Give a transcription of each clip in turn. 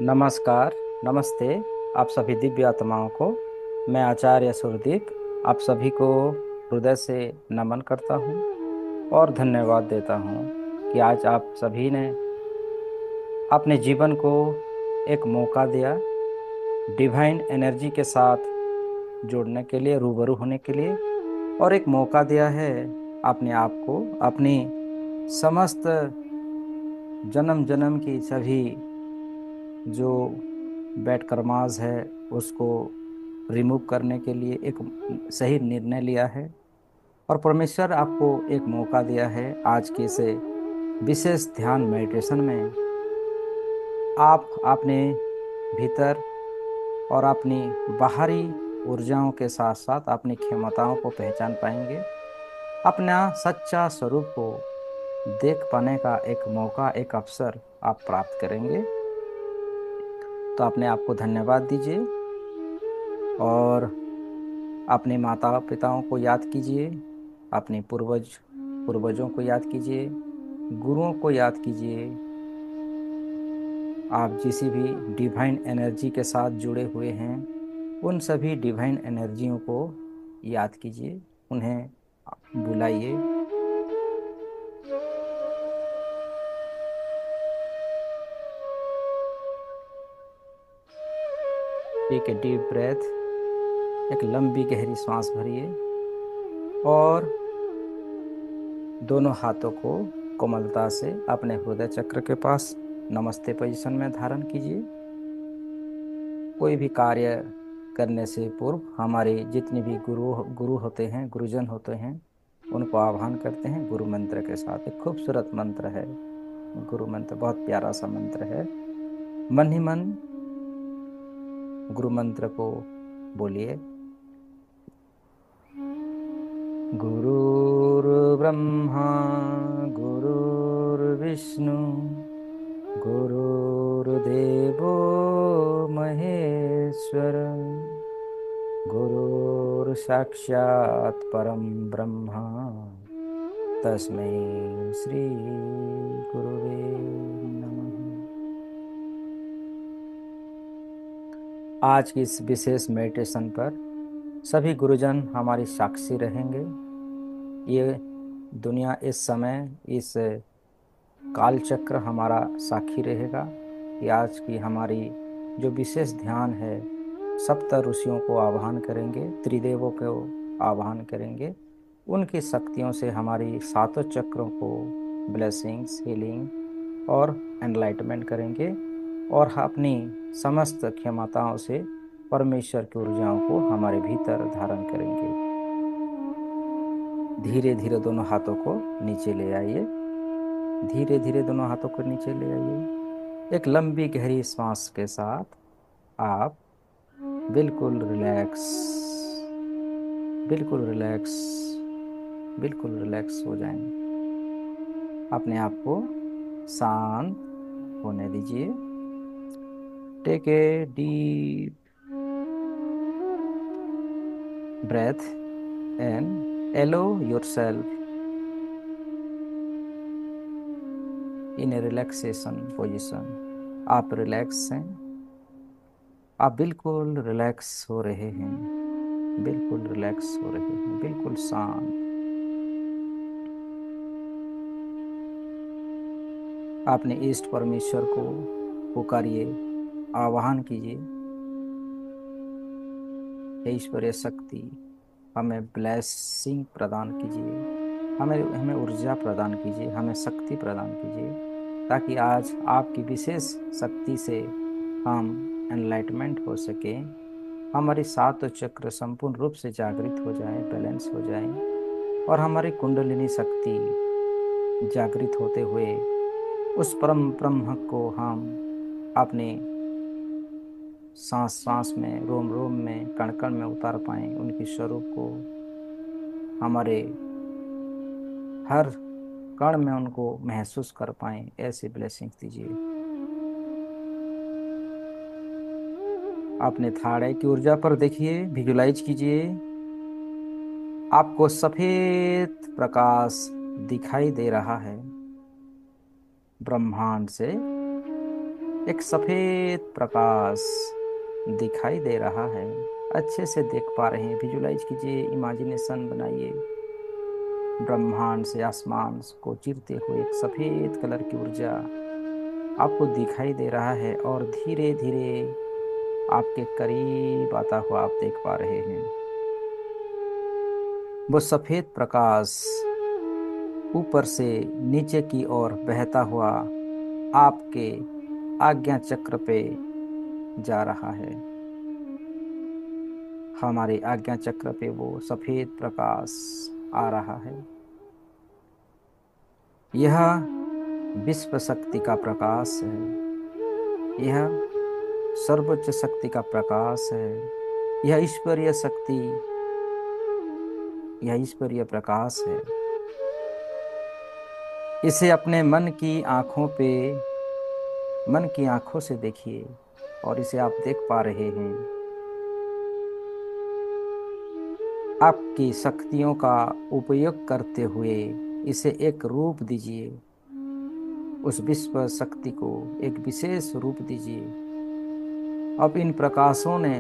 नमस्कार। नमस्ते आप सभी दिव्य आत्माओं को। मैं आचार्य सुरदीप आप सभी को हृदय से नमन करता हूँ और धन्यवाद देता हूँ कि आज आप सभी ने अपने जीवन को एक मौका दिया डिवाइन एनर्जी के साथ जुड़ने के लिए, रूबरू होने के लिए, और एक मौका दिया है अपने आप को अपनी समस्त जन्म जन्म की सभी जो बैड कर्मास है उसको रिमूव करने के लिए एक सही निर्णय लिया है। और परमेश्वर आपको एक मौका दिया है आज के इसे विशेष ध्यान मेडिटेशन में आप अपने भीतर और अपनी बाहरी ऊर्जाओं के साथ साथ अपनी क्षमताओं को पहचान पाएंगे। अपना सच्चा स्वरूप को देख पाने का एक मौका, एक अवसर आप प्राप्त करेंगे। तो अपने आप को धन्यवाद दीजिए और अपने माता पिताओं को याद कीजिए, अपने पूर्वजों को याद कीजिए, गुरुओं को याद कीजिए। आप जिस भी डिवाइन एनर्जी के साथ जुड़े हुए हैं उन सभी डिवाइन एनर्जियों को याद कीजिए, उन्हें बुलाइए। टेक ए डीप ब्रेथ, एक लंबी गहरी सांस भरिए और दोनों हाथों को कोमलता से अपने हृदय चक्र के पास नमस्ते पोजीशन में धारण कीजिए। कोई भी कार्य करने से पूर्व हमारे जितने भी गुरु होते हैं, गुरुजन होते हैं, उनको आह्वान करते हैं गुरु मंत्र के साथ। एक खूबसूरत मंत्र है गुरु मंत्र, बहुत प्यारा सा मंत्र है। मन ही मन गुरु मंत्र को बोलिए। गुरुर्ब्रह्मा गुरुर्विष्णु गुरुर्देवो महेश्वर गुरुर्साक्षात् परम ब्रह्मा तस्मै श्री गुरुवे नमः। आज की इस विशेष मेडिटेशन पर सभी गुरुजन हमारी साक्षी रहेंगे। ये दुनिया इस समय, इस काल चक्र हमारा साक्षी रहेगा कि आज की हमारी जो विशेष ध्यान है, सप्त ऋषियों को आह्वान करेंगे, त्रिदेवों को आह्वान करेंगे। उनकी शक्तियों से हमारी सातों चक्रों को ब्लेसिंग्स, हीलिंग और एनलाइटमेंट करेंगे और अपनी समस्त क्षमताओं से परमेश्वर की ऊर्जाओं को हमारे भीतर धारण करेंगे। धीरे धीरे दोनों हाथों को नीचे ले आइए, धीरे धीरे दोनों हाथों को नीचे ले आइए। एक लंबी गहरी सांस के साथ आप बिल्कुल रिलैक्स, बिल्कुल रिलैक्स, बिल्कुल रिलैक्स हो जाएं। अपने आप को शांत होने दीजिए। Take a deep breath and allow yourself in a relaxation position। आप रिलैक्स हैं, आप बिल्कुल रिलैक्स हो रहे हैं, बिल्कुल रिलैक्स हो रहे हैं, बिल्कुल शांत। आपने इष्ट परमेश्वर को पुकारिए, आवाहन कीजिए। हे ईश्वरीय शक्ति, हमें ब्लेसिंग प्रदान कीजिए, हमें हमें ऊर्जा प्रदान कीजिए, हमें शक्ति प्रदान कीजिए, ताकि आज आपकी विशेष शक्ति से हम एनलाइटमेंट हो सके, हमारी सात चक्र संपूर्ण रूप से जागृत हो जाएं, बैलेंस हो जाएं, और हमारी कुंडलिनी शक्ति जागृत होते हुए उस परम ब्रह्म को हम अपने सांस सांस में, रोम रोम में, कण कण में उतार पाएं, उनके स्वरूप को हमारे हर कण में उनको महसूस कर पाएं। ऐसी ब्लेसिंग दीजिए। अपने थाड़े की ऊर्जा पर देखिए, विजुलाइज कीजिए, आपको सफेद प्रकाश दिखाई दे रहा है ब्रह्मांड से। एक सफेद प्रकाश दिखाई दे रहा है। अच्छे से देख पा रहे हैं, विजुलाइज कीजिए, इमेजिनेशन बनाइए। ब्रह्मांड से आसमान को चीरते हुए एक सफेद कलर की ऊर्जा आपको दिखाई दे रहा है और धीरे धीरे आपके करीब आता हुआ आप देख पा रहे हैं। वो सफेद प्रकाश ऊपर से नीचे की ओर बहता हुआ आपके आज्ञा चक्र पे जा रहा है। हमारे आज्ञा चक्र पे वो सफेद प्रकाश आ रहा है। यह विश्व शक्ति का प्रकाश है। यह सर्वोच्च शक्ति का प्रकाश है। यह ईश्वरीय शक्ति, यह ईश्वरीय प्रकाश है। इसे अपने मन की आंखों से देखिए और इसे आप देख पा रहे हैं। आपकी शक्तियों का उपयोग करते हुए इसे एक रूप दीजिए। उस विश्व शक्ति को एक विशेष रूप दीजिए। अब इन प्रकाशों ने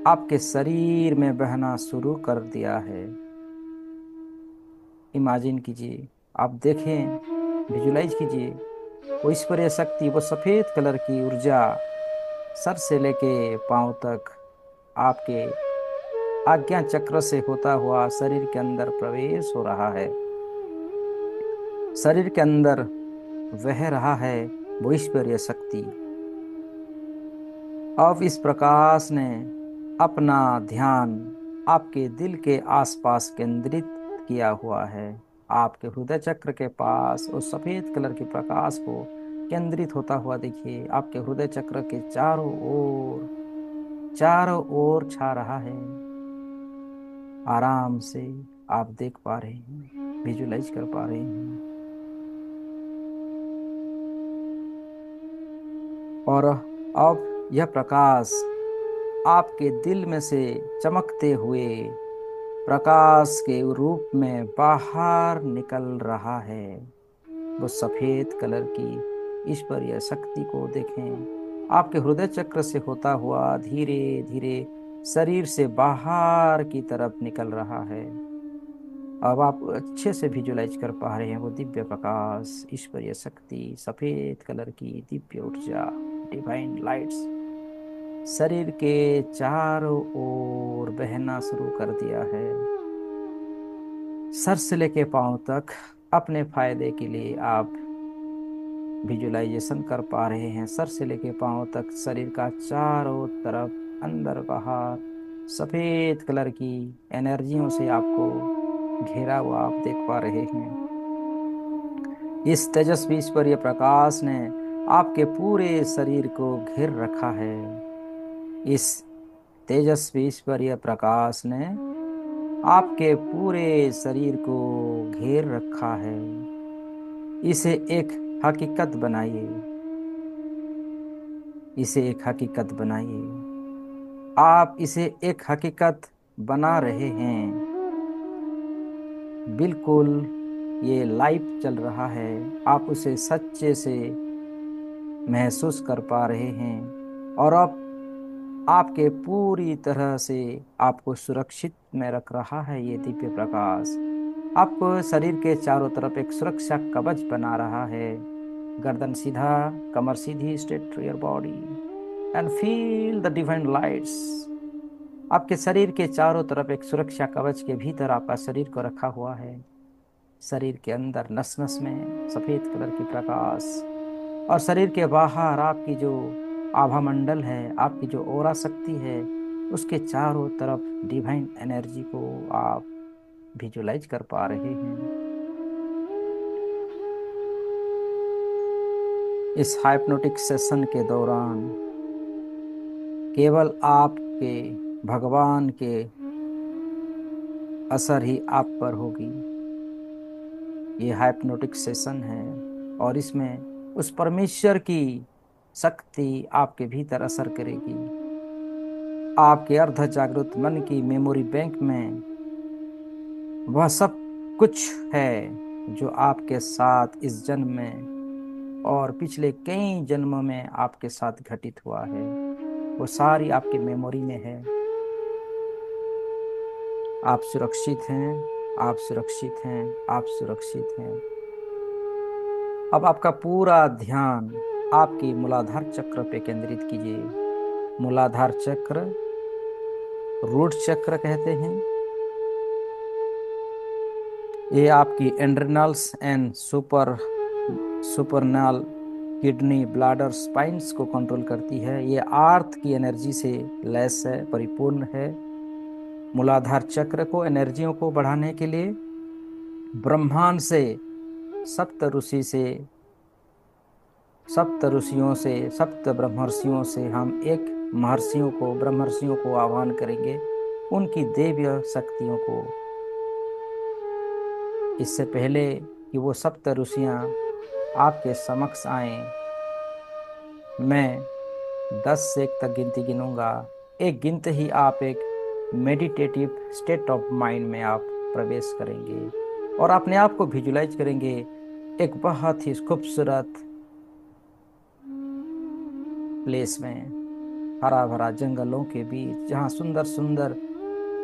आपके शरीर में बहना शुरू कर दिया है। इमेजिन कीजिए, आप देखें, विजुलाइज कीजिए, वो ईश्वरीय शक्ति, वो सफेद कलर की ऊर्जा सर से लेके पांव तक आपके आज्ञा चक्र से होता हुआ शरीर के अंदर प्रवेश हो रहा है। शरीर के अंदर बह रहा है वो ईश्वरीय शक्ति। अब इस प्रकाश ने अपना ध्यान आपके दिल के आसपास केंद्रित किया हुआ है। आपके हृदय चक्र के पास उस सफेद कलर के प्रकाश को केंद्रित होता हुआ देखिए। आपके हृदय चक्र के चारों ओर छा रहा है। आराम से आप देख पा रहे हैं, विजुलाइज कर पा रहे हैं। और अब यह प्रकाश आपके दिल में से चमकते हुए प्रकाश के रूप में बाहर निकल रहा है। वो सफेद कलर की ईश्वरीय शक्ति को देखें। आपके हृदय चक्र से होता हुआ धीरे धीरे शरीर से बाहर की तरफ निकल रहा है। अब आप अच्छे से विजुलाइज कर पा रहे हैं वो दिव्य प्रकाश, ईश्वरीय शक्ति, सफेद कलर की दिव्य ऊर्जा, डिवाइन लाइट्स शरीर के चारों ओर बहना शुरू कर दिया है। सर से लेके पांव तक अपने फायदे के लिए आप विजुलाइजेशन कर पा रहे हैं। सर से लेके पांव तक शरीर का चारों तरफ, अंदर बाहर सफेद कलर की एनर्जियों से आपको घेरा हुआ आप देख पा रहे हैं। इस तेजस्वी ईश्वरीय प्रकाश ने आपके पूरे शरीर को घेर रखा है। इस तेजस्वी ईश्वरीय प्रकाश ने आपके पूरे शरीर को घेर रखा है। इसे एक हकीकत बनाइए। इसे एक हकीकत बनाइए। आप इसे एक हकीकत बना रहे हैं। बिल्कुल ये लाइव चल रहा है। आप उसे सच्चे से महसूस कर पा रहे हैं और अब आपके पूरी तरह से आपको सुरक्षित में रख रहा है ये दिव्य प्रकाश। आपको शरीर के चारों तरफ एक सुरक्षा कवच बना रहा है। गर्दन सीधा, कमर सीधी, straight to your body and feel the divine lights. आपके शरीर के चारों तरफ एक सुरक्षा कवच के भीतर आपका शरीर को रखा हुआ है। शरीर के अंदर नस नस में सफेद कलर की प्रकाश और शरीर के बाहर आपकी जो आभा मंडल है, आपकी जो ओरा शक्ति है, उसके चारों तरफ डिवाइन एनर्जी को आप विजुलाइज कर पा रहे हैं। इस हाइप्नोटिक सेशन के दौरान केवल आपके भगवान के असर ही आप पर होगी। ये हाइप्नोटिक सेशन है और इसमें उस परमेश्वर की शक्ति आपके भीतर असर करेगी। आपके अर्ध जागृत मन की मेमोरी बैंक में वह सब कुछ है जो आपके साथ इस जन्म में और पिछले कई जन्मों में आपके साथ घटित हुआ है, वो सारी आपकी मेमोरी में है। आप सुरक्षित हैं, आप सुरक्षित हैं, आप सुरक्षित हैं। अब आपका पूरा ध्यान आपकी मूलाधार चक्र पे केंद्रित कीजिए। मूलाधार चक्र, रूट चक्र कहते हैं। ये आपकी adrenals and suprarenal kidney, bladder, spines को कंट्रोल करती है। ये अर्थ की एनर्जी से लैस है, परिपूर्ण है। मूलाधार चक्र को एनर्जियों को बढ़ाने के लिए ब्रह्मांड से, सप्त ऋषि से, सप्त ऋषियों से, सप्त ब्रह्मर्षियों से हम एक महर्षियों को, ब्रह्मर्षियों को आह्वान करेंगे, उनकी देवीय शक्तियों को। इससे पहले कि वो सप्त ऋषियां आपके समक्ष आए, मैं 10 से 1 तक गिनती गिनूंगा। एक गिनते ही आप एक मेडिटेटिव स्टेट ऑफ माइंड में आप प्रवेश करेंगे और अपने आप को विजुलाइज करेंगे एक बहुत ही खूबसूरत प्लेस में, हरा भरा जंगलों के बीच, जहाँ सुंदर सुंदर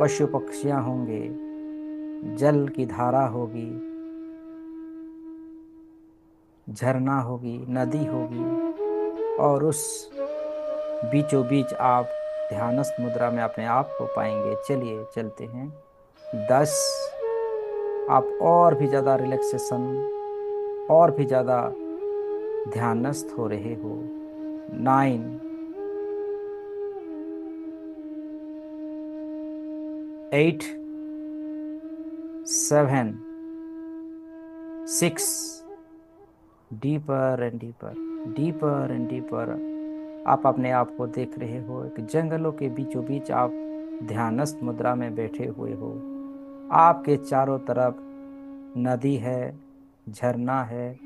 पशु पक्षियां होंगे, जल की धारा होगी, झरना होगी, नदी होगी, और उस बीचों बीच आप ध्यानस्थ मुद्रा में अपने आप को पाएंगे। चलिए चलते हैं। 10, आप और भी ज़्यादा रिलैक्सेशन, और भी ज़्यादा ध्यानस्थ हो रहे हो। 9, 8, 7, 6, deeper and deeper, deeper and deeper. आप अपने आप को देख रहे हो एक जंगलों के बीचों बीच, आप ध्यानस्थ मुद्रा में बैठे हुए हो। आपके चारों तरफ नदी है, झरना है,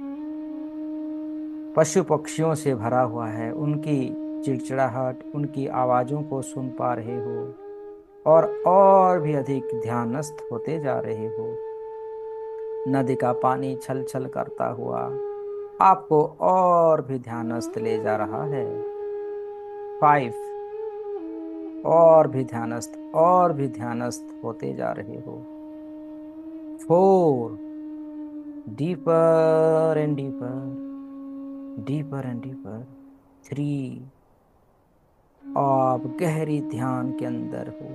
पशु पक्षियों से भरा हुआ है, उनकी चिड़चिड़ाहट, उनकी आवाज़ों को सुन पा रहे हो और भी अधिक ध्यानस्थ होते जा रहे हो। नदी का पानी छल छल करता हुआ आपको और भी ध्यानस्थ ले जा रहा है। 5, और भी ध्यानस्थ, और भी ध्यानस्थ होते जा रहे हो। 4, deeper and deeper, deeper and deeper. 3, आप गहरी ध्यान के अंदर हो।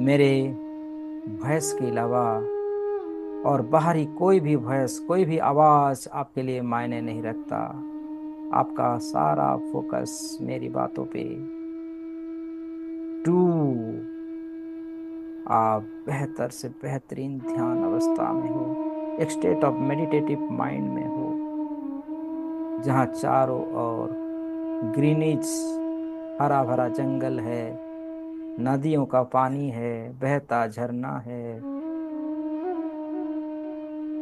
मेरे वॉइस के अलावा और बाहरी कोई भी वॉइस, कोई भी आवाज आपके लिए मायने नहीं रखता। आपका सारा फोकस मेरी बातों पे। 2, आप बेहतर से बेहतरीन ध्यान अवस्था में हो, एक स्टेट ऑफ मेडिटेटिव माइंड में हो, जहाँ चारों ओर ग्रीनिज, हरा भरा जंगल है, नदियों का पानी है, बहता झरना है,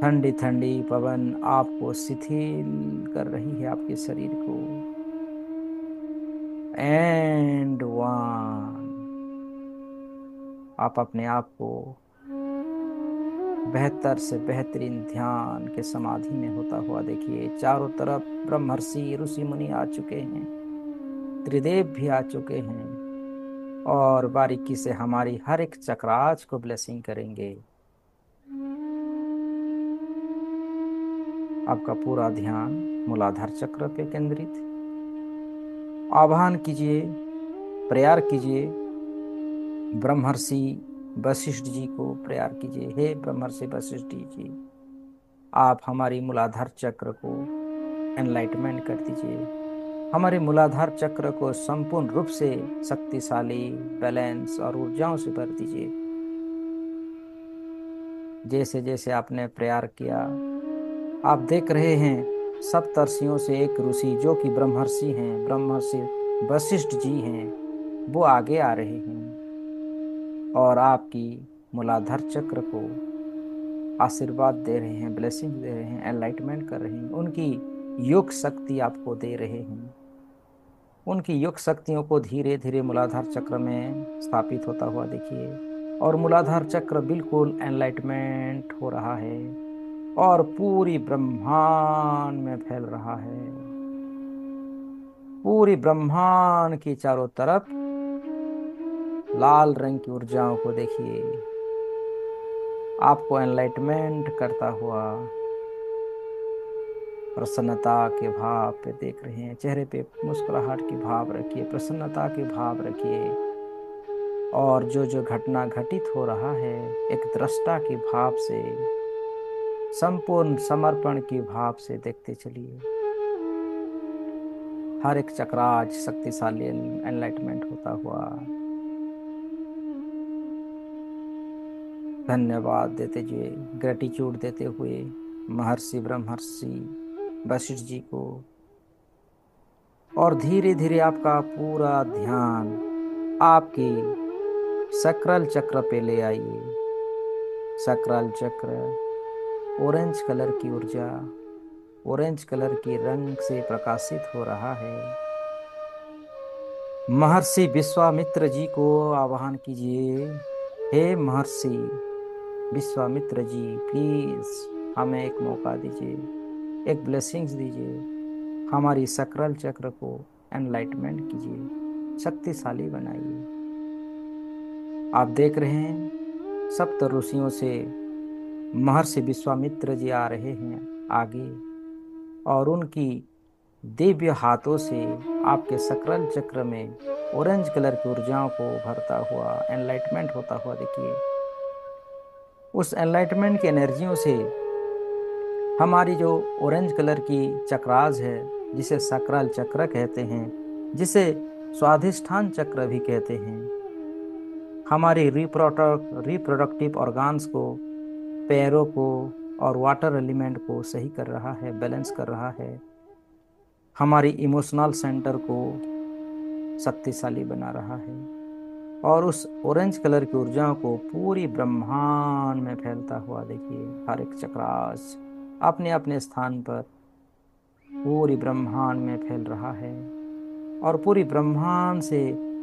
ठंडी ठंडी पवन आपको शिथिल कर रही है, आपके शरीर को। एंड 1, आप अपने आप को बेहतर से बेहतरीन ध्यान के समाधि में होता हुआ देखिए। चारों तरफ ब्रह्मर्षि, ऋषि मुनि आ चुके हैं, त्रिदेव भी आ चुके हैं और बारीकी से हमारी हर एक चक्राज को ब्लेसिंग करेंगे। आपका पूरा ध्यान मूलाधार चक्र पे केंद्रित। आह्वान कीजिए, प्रेयर कीजिए, ब्रह्मर्षि वशिष्ठ जी को प्रेयर कीजिए। हे ब्रह्मर्षि वशिष्ठ जी, आप हमारी मूलाधार चक्र को एनलाइटमेंट कर दीजिए, हमारे मूलाधार चक्र को संपूर्ण रूप से शक्तिशाली, बैलेंस और ऊर्जाओं से भर दीजिए। जैसे जैसे आपने प्रेयर किया, आप देख रहे हैं सप्तर्षियों से एक ऋषि जो कि ब्रह्मर्षि हैं, ब्रह्मर्षि वशिष्ठ जी हैं, वो आगे आ रहे हैं और आपकी मूलाधार चक्र को आशीर्वाद दे रहे हैं, ब्लेसिंग दे रहे हैं, एनलाइटमेंट कर रहे हैं, उनकी योग शक्ति आपको दे रहे हैं। उनकी योग शक्तियों को धीरे धीरे मूलाधार चक्र में स्थापित होता हुआ देखिए और मूलाधार चक्र बिल्कुल एनलाइटमेंट हो रहा है और पूरी ब्रह्मांड में फैल रहा है। पूरी ब्रह्मांड की चारों तरफ लाल रंग की ऊर्जाओं को देखिए, आपको एनलाइटमेंट करता हुआ प्रसन्नता के भाव पे देख रहे हैं। चेहरे पे मुस्कुराहट की भाव रखिए, प्रसन्नता के भाव रखिए, और जो जो घटना घटित हो रहा है एक दृष्टा के भाव से, संपूर्ण समर्पण के भाव से देखते चलिए। हर एक चक्राज शक्तिशाली एनलाइटमेंट होता हुआ। धन्यवाद देते हुए, ग्रेटिट्यूड देते हुए महर्षि ब्रह्मर्षि वशिष्ठ जी को, और धीरे धीरे आपका पूरा ध्यान आपकी सकरल चक्र पे ले आइए। सकरल चक्र ऑरेंज कलर की ऊर्जा, ऑरेंज कलर के रंग से प्रकाशित हो रहा है। महर्षि विश्वामित्र जी को आवाहन कीजिए। हे महर्षि विश्वामित्र जी, प्लीज हमें एक मौका दीजिए, एक ब्लेसिंग्स दीजिए, हमारी सकरल चक्र को एनलाइटमेंट कीजिए, शक्तिशाली बनाइए। आप देख रहे हैं सप्त ऋषियों से महर्षि विश्वामित्र जी आ रहे हैं आगे, और उनकी दिव्य हाथों से आपके सकरल चक्र में ऑरेंज कलर की ऊर्जाओं को भरता हुआ एनलाइटमेंट होता हुआ देखिए। उस एनलाइटमेंट की एनर्जियों से हमारी जो ऑरेंज कलर की चक्राज है, जिसे सकरल चक्र कहते हैं, जिसे स्वाधिष्ठान चक्र भी कहते हैं, हमारी रिप्रोडक्टिव ऑर्गान्स को, पैरों को और वाटर एलिमेंट को सही कर रहा है, बैलेंस कर रहा है। हमारी इमोशनल सेंटर को शक्तिशाली बना रहा है, और उस ऑरेंज कलर की ऊर्जाओं को पूरी ब्रह्मांड में फैलता हुआ देखिए। हर एक चक्रास अपने अपने स्थान पर पूरी ब्रह्मांड में फैल रहा है, और पूरी ब्रह्मांड से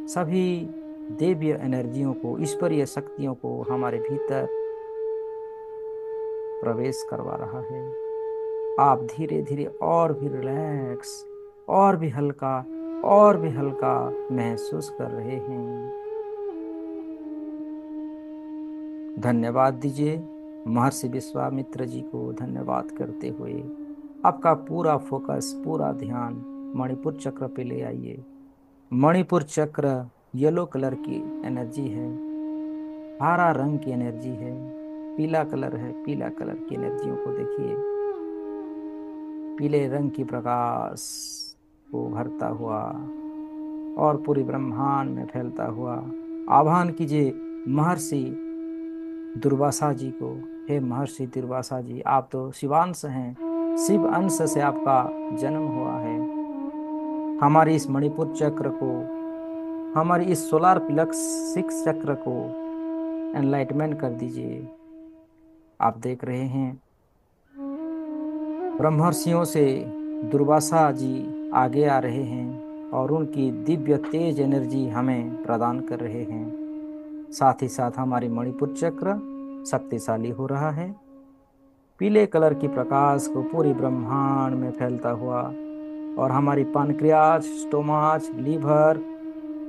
सभी दिव्य एनर्जियों को, ईश्वरीय शक्तियों को हमारे भीतर प्रवेश करवा रहा है। आप धीरे धीरे और भी रिलैक्स, और भी हल्का, और भी हल्का महसूस कर रहे हैं। धन्यवाद दीजिए महर्षि विश्वामित्र जी को। धन्यवाद करते हुए आपका पूरा फोकस, पूरा ध्यान मणिपुर चक्र पे ले आइए। मणिपुर चक्र येलो कलर की एनर्जी है, हरा रंग की एनर्जी है, पीला कलर है, पीला कलर की एनर्जियों को देखिए। पीले रंग की प्रकाश को भरता हुआ और पूरी ब्रह्मांड में फैलता हुआ आह्वान कीजिए महर्षि दुर्वासा जी को। हे महर्षि दुर्वासा जी, आप तो शिवांश हैं, शिव अंश से आपका जन्म हुआ है। हमारी इस मणिपुर चक्र को, हमारी इस सोलार प्लेक्स 6 चक्र को एनलाइटमेंट कर दीजिए। आप देख रहे हैं ब्रह्मर्षियों से दुर्वासा जी आगे आ रहे हैं, और उनकी दिव्य तेज एनर्जी हमें प्रदान कर रहे हैं। साथ ही साथ हमारी मणिपुर चक्र शक्तिशाली हो रहा है। पीले कलर की प्रकाश को पूरी ब्रह्मांड में फैलता हुआ, और हमारी पानक्रियाज, स्टोमाच, लीवर,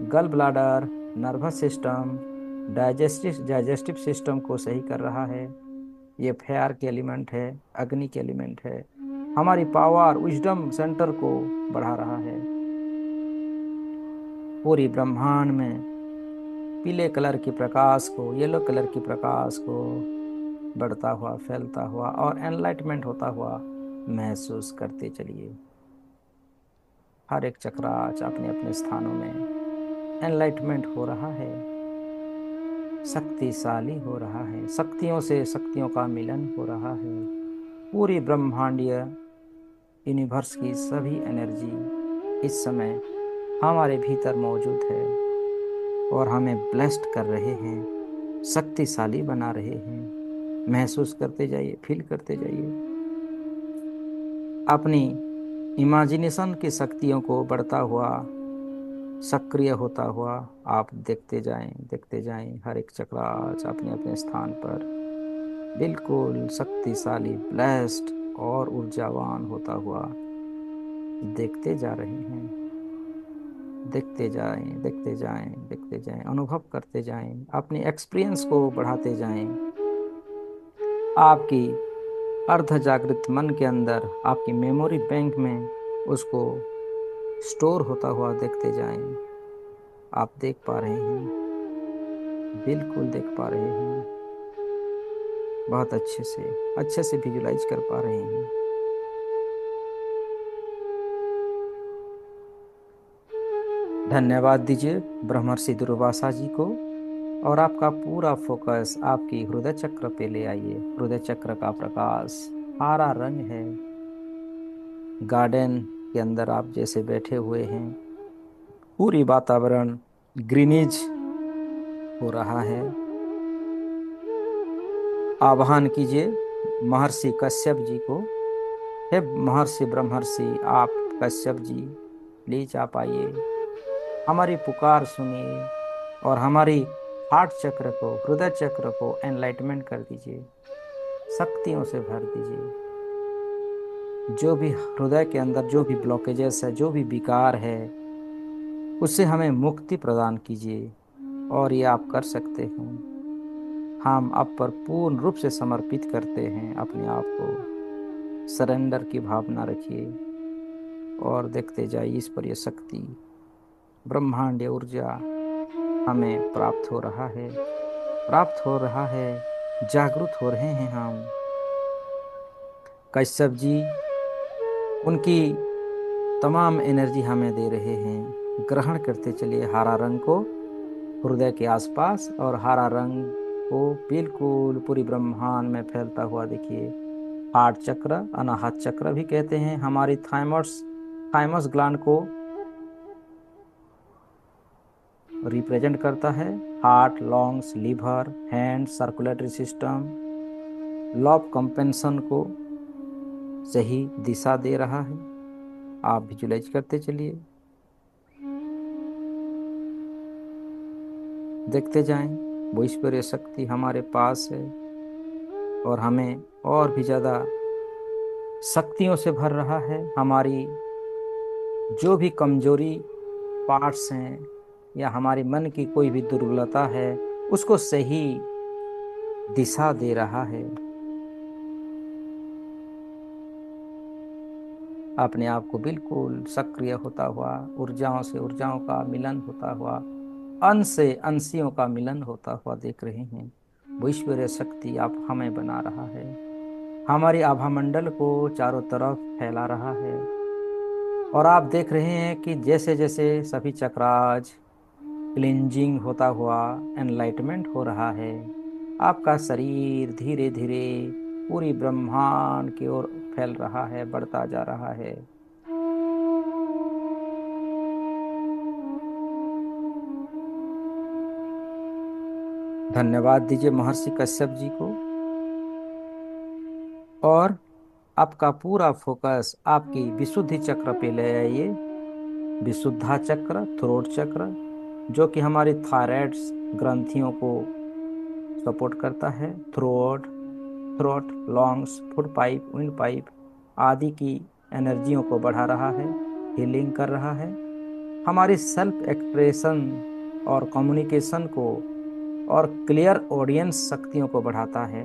गल bladder, nervous system, digestive system को सही कर रहा है। ये फायर के एलिमेंट है, अग्नि के एलिमेंट है। हमारी पावर, विजडम सेंटर को बढ़ा रहा है। पूरी ब्रह्मांड में पीले कलर की प्रकाश को, येलो कलर की प्रकाश को बढ़ता हुआ, फैलता हुआ और एनलाइटमेंट होता हुआ महसूस करते चलिए। हर एक चक्राच अपने अपने स्थानों में एनलाइटमेंट हो रहा है, शक्तिशाली हो रहा है, शक्तियों से शक्तियों का मिलन हो रहा है। पूरी ब्रह्मांडीय यूनिवर्स की सभी एनर्जी इस समय हमारे भीतर मौजूद है, और हमें ब्लेस्ड कर रहे हैं, शक्तिशाली बना रहे हैं। महसूस करते जाइए, फील करते जाइए। अपनी इमेजिनेशन की शक्तियों को बढ़ता हुआ, सक्रिय होता हुआ आप देखते जाएं, देखते जाएं। हर एक चक्राच अपने अपने स्थान पर बिल्कुल शक्तिशाली, ब्लेस्ड और ऊर्जावान होता हुआ देखते जा रहे हैं। देखते जाएं, देखते जाएं, देखते जाएं, अनुभव करते जाएं, अपनी एक्सपीरियंस को बढ़ाते जाएं। आपकी अर्ध जागृत मन के अंदर, आपकी मेमोरी बैंक में उसको स्टोर होता हुआ देखते जाएं। आप देख पा रहे हैं, बिल्कुल देख पा रहे हैं, बहुत अच्छे से विजुलाइज कर पा रहे हैं। धन्यवाद दीजिए ब्रह्मर्षि दुर्वासा जी को। और आपका पूरा फोकस आपकी हृदय चक्र पे ले आइए। हृदय चक्र का प्रकाश हरा रंग है। गार्डन के अंदर आप जैसे बैठे हुए हैं, पूरी वातावरण ग्रीनिज हो रहा है। आवाहन कीजिए महर्षि कश्यप जी को। हे महर्षि ब्रह्मर्षि आप कश्यप जी, प्लीज आप आइए, हमारी पुकार सुनिए और हमारी हार्ट चक्र को, हृदय चक्र को एनलाइटमेंट कर दीजिए, शक्तियों से भर दीजिए। जो भी हृदय के अंदर जो भी ब्लॉकेजेस है, जो भी विकार है, उससे हमें मुक्ति प्रदान कीजिए। और ये आप कर सकते हैं। हम आप पर पूर्ण रूप से समर्पित करते हैं अपने आप को। सरेंडर की भावना रखिए और देखते जाइए इस पर ये शक्ति, ब्रह्मांडीय ऊर्जा हमें प्राप्त हो रहा है, प्राप्त हो रहा है। जागरूक हो रहे हैं हम। कश्यप जी उनकी तमाम एनर्जी हमें दे रहे हैं। ग्रहण करते चलिए हरा रंग को हृदय के आसपास, और हरा रंग को बिल्कुल पूरी ब्रह्मांड में फैलता हुआ देखिए। हार्ट चक्र, अनाहत चक्र भी कहते हैं, हमारी थाइमस थाइमस ग्लैंड को रिप्रेजेंट करता है। Heart, lungs, liver, hand, circulatory system, love compassion को सही दिशा दे रहा है। आप विजुलाइज करते चलिए, देखते जाएं। वो ईश्वरीय शक्ति हमारे पास है और हमें और भी ज्यादा शक्तियों से भर रहा है। हमारी जो भी कमजोरी पार्ट्स हैं या हमारे मन की कोई भी दुर्बलता है, उसको सही दिशा दे रहा है। अपने आप को बिल्कुल सक्रिय होता हुआ, ऊर्जाओं से ऊर्जाओं का मिलन होता हुआ, अंश से अंशियों का मिलन होता हुआ देख रहे हैं। वो ईश्वरीय शक्ति आप हमें बना रहा है, हमारी आभा मंडल को चारों तरफ फैला रहा है। और आप देख रहे हैं कि जैसे जैसे सभी चक्राज क्लिंजिंग होता हुआ एनलाइटमेंट हो रहा है, आपका शरीर धीरे धीरे पूरी ब्रह्मांड की ओर फैल रहा है, बढ़ता जा रहा है। धन्यवाद दीजिए महर्षि कश्यप जी को। और आपका पूरा फोकस आपकी विशुद्धि चक्र पे ले आइए। विशुद्धा चक्र, थ्रोट चक्र, जो कि हमारी थायराइड ग्रंथियों को सपोर्ट करता है। Throat, throat, lungs, food pipe, wind pipe आदि की एनर्जियों को बढ़ा रहा है, हीलिंग कर रहा है। हमारी सेल्फ एक्सप्रेशन और कम्युनिकेशन को और क्लियर ऑडियंस शक्तियों को बढ़ाता है,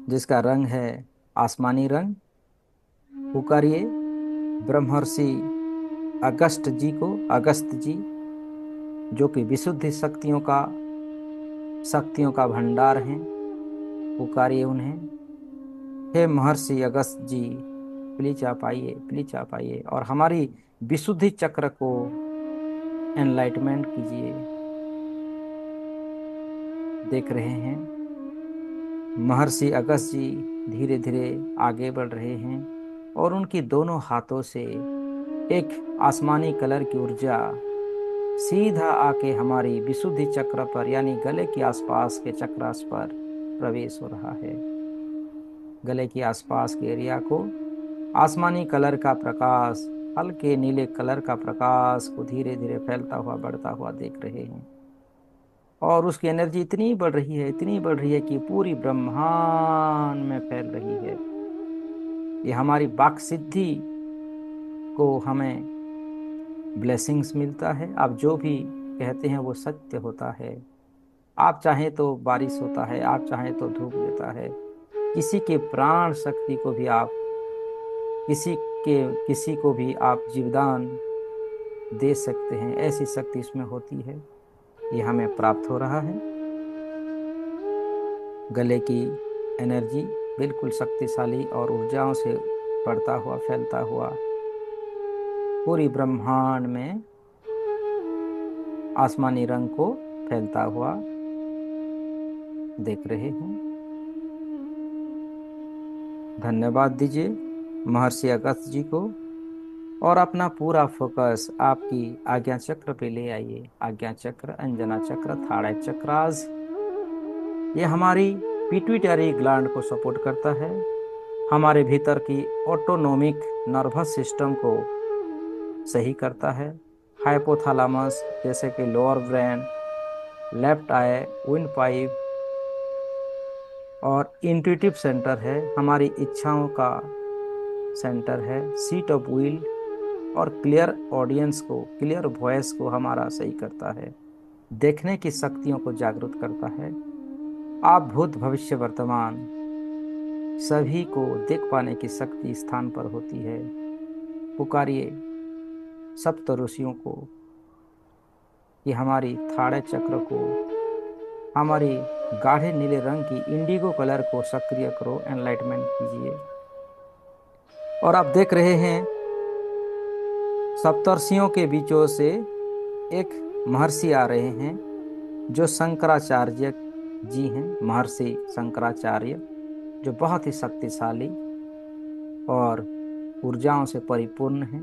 जिसका रंग है आसमानी रंग। पुकारिए ब्रह्मर्षि अगस्त जी को, अगस्त जी, जो कि विशुद्ध शक्तियों का भंडार हैं। पुकारिए उन्हें। हे महर्षि अगस्त जी, प्लीज आप आइए, प्लीज आप आइए और हमारी विशुद्धि चक्र को एनलाइटमेंट कीजिए। देख रहे हैं महर्षि अगस्त जी धीरे धीरे आगे बढ़ रहे हैं और उनकी दोनों हाथों से एक आसमानी कलर की ऊर्जा सीधा आके हमारी विशुद्धि चक्र पर, यानी गले के आसपास के चक्रास पर प्रवेश हो रहा है। गले के आसपास के एरिया को आसमानी कलर का प्रकाश, हल्के नीले कलर का प्रकाश को धीरे धीरे फैलता हुआ, बढ़ता हुआ देख रहे हैं। और उसकी एनर्जी इतनी बढ़ रही है, इतनी बढ़ रही है कि पूरी ब्रह्मांड में फैल रही है। ये हमारी वाक सिद्धि को हमें ब्लेसिंग्स मिलता है। आप जो भी कहते हैं वो सत्य होता है। आप चाहें तो बारिश होता है, आप चाहें तो धूप देता है। किसी के प्राण शक्ति को भी आप, किसी को भी आप जीवदान दे सकते हैं, ऐसी शक्ति इसमें होती है। ये हमें प्राप्त हो रहा है। गले की एनर्जी बिल्कुल शक्तिशाली और ऊर्जाओं से बढ़ता हुआ, फैलता हुआ पूरी ब्रह्मांड में आसमानी रंग को फैलता हुआ देख रहे हैं। धन्यवाद दीजिए महर्षि अगस्त्य जी को, और अपना पूरा फोकस आपकी आज्ञा चक्र पे ले आइए। आज्ञा चक्र, अंजना चक्र, थाड़ा चक्रास, ये हमारी पिट्यूटरी ग्लैंड को सपोर्ट करता है। हमारे भीतर की ऑटोनोमिक नर्वस सिस्टम को सही करता है। हाइपोथैलेमस जैसे कि लोअर ब्रेन, लेफ्ट आई, विंड पाइप और इंट्यूटिव सेंटर है, हमारी इच्छाओं का सेंटर है। सीट ऑफ विल और क्लियर ऑडियंस को, क्लियर वॉइस को हमारा सही करता है। देखने की शक्तियों को जागृत करता है। आप भूत भविष्य वर्तमान सभी को देख पाने की शक्ति इस स्थान पर होती है। पुकारिए सप्त ऋषियों को कि हमारी थाड़े चक्र को, हमारी गाढ़े नीले रंग की इंडिगो कलर को सक्रिय करो, एनलाइटमेंट कीजिए। और आप देख रहे हैं सप्तर्षियों के बीचों से एक महर्षि आ रहे हैं, जो शंकराचार्य जी हैं। महर्षि शंकराचार्य जो बहुत ही शक्तिशाली और ऊर्जाओं से परिपूर्ण हैं।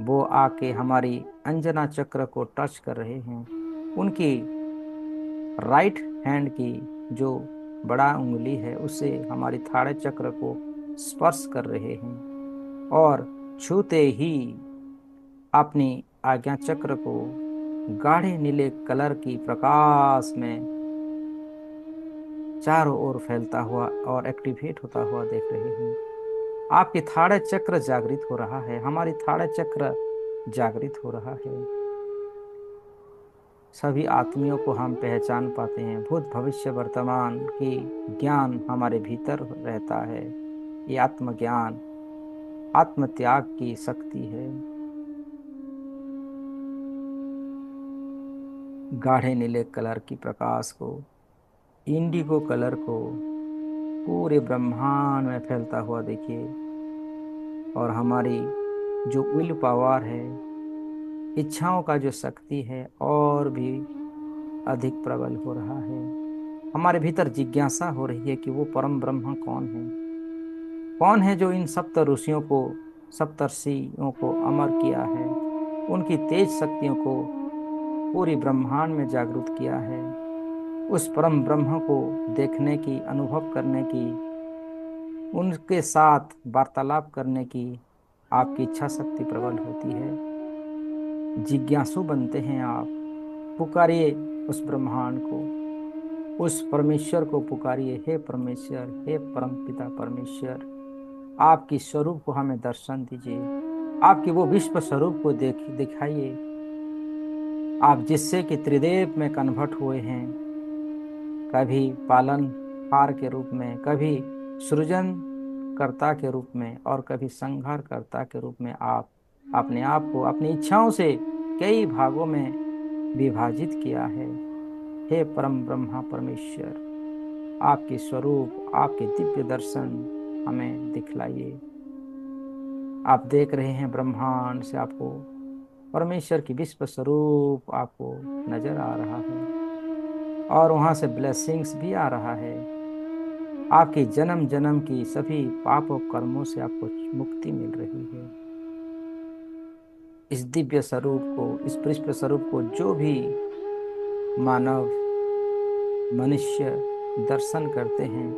वो आके हमारी अंजना चक्र को टच कर रहे हैं। उनकी राइट हैंड की जो बड़ा उंगली है उससे हमारी थाड़े चक्र को स्पर्श कर रहे हैं, और छूते ही अपनी आज्ञा चक्र को गाढ़े नीले कलर की प्रकाश में चारों ओर फैलता हुआ और एक्टिवेट होता हुआ देख रहे हैं। आपकी थाड़े चक्र जागृत हो रहा है, हमारी थाड़े चक्र जागृत हो रहा है। सभी आत्मियों को हम पहचान पाते हैं। भूत भविष्य वर्तमान की ज्ञान हमारे भीतर रहता है। ये आत्मज्ञान, आत्म त्याग की शक्ति है। गाढ़े नीले कलर की प्रकाश को, इंडिगो कलर को पूरे ब्रह्मांड में फैलता हुआ देखिए। और हमारी जो विल पावर है, इच्छाओं का जो शक्ति है, और भी अधिक प्रबल हो रहा है। हमारे भीतर जिज्ञासा हो रही है कि वो परम ब्रह्म कौन है। कौन है जो इन सप्त ऋषियों को, सप्तर्षियों को अमर किया है, उनकी तेज शक्तियों को पूरी ब्रह्मांड में जागृत किया है। उस परम ब्रह्म को देखने की, अनुभव करने की, उनके साथ वार्तालाप करने की आपकी इच्छा शक्ति प्रबल होती है। जिज्ञासु बनते हैं आप। पुकारिए उस ब्रह्मांड को, उस परमेश्वर को पुकारिए। हे परमेश्वर, हे परम पिता परमेश्वर, आपकी स्वरूप को हमें दर्शन दीजिए। आपकी वो विश्व स्वरूप को दिखाइए। आप जिससे कि त्रिदेव में कन्वर्ट हुए हैं, कभी पालनहार के रूप में, कभी सृजन कर्ता के रूप में, और कभी संहार कर्ता के रूप में आप अपने आप को अपनी इच्छाओं से कई भागों में विभाजित किया है। हे परम ब्रह्मा परमेश्वर, आपके स्वरूप, आपके दिव्य दर्शन हमें दिखलाइए। आप देख रहे हैं ब्रह्मांड से आपको परमेश्वर की विश्व स्वरूप आपको नजर आ रहा है, और वहां से ब्लेसिंग्स भी आ रहा है। आपकी जन्म जन्म की सभी पाप और कर्मों से आपको मुक्ति मिल रही है। इस दिव्य स्वरूप को, इस विश्व स्वरूप को जो भी मानव, मनुष्य दर्शन करते हैं,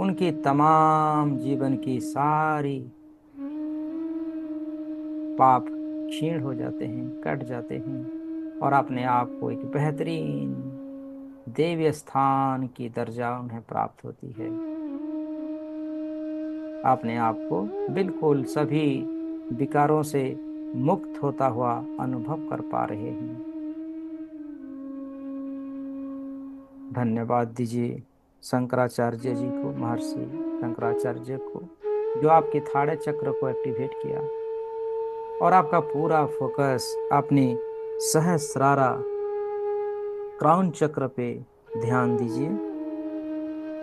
उनकी तमाम जीवन की सारी पाप क्षीण हो जाते हैं, कट जाते हैं। और अपने आप को एक बेहतरीन देवीय स्थान की दर्जा उन्हें प्राप्त होती है। अपने आप को बिल्कुल सभी विकारों से मुक्त होता हुआ अनुभव कर पा रहे हैं। धन्यवाद दीजिए शंकराचार्य जी को, महर्षि शंकराचार्य को, जो आपके थाड़े चक्र को एक्टिवेट किया और आपका पूरा फोकस अपनी सहस्रारा क्राउन चक्र पे ध्यान दीजिए।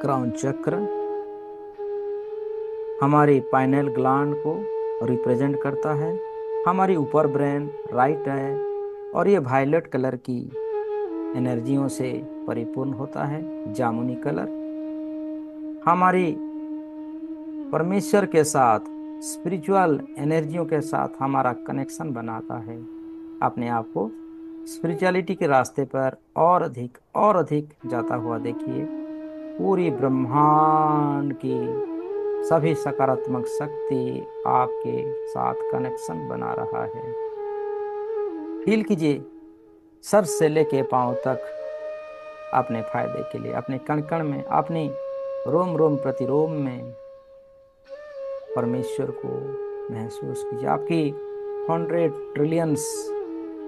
क्राउन चक्र हमारी पाइनेल ग्लैंड को रिप्रेजेंट करता है। हमारी ऊपर ब्रेन राइट है और ये वायलेट कलर की एनर्जियों से परिपूर्ण होता है, जामुनी कलर। हमारी परमेश्वर के साथ, स्पिरिचुअल एनर्जियों के साथ हमारा कनेक्शन बनाता है। अपने आप को स्पिरिचुअलिटी के रास्ते पर और अधिक जाता हुआ देखिए। पूरी ब्रह्मांड की सभी सकारात्मक शक्ति आपके साथ कनेक्शन बना रहा है। फील कीजिए सर से लेके पांव तक अपने फायदे के लिए, अपने कण कण में, अपनी रोम रोम प्रतिरोम में परमेश्वर को महसूस कीजिए। आपकी 100 ट्रिलियंस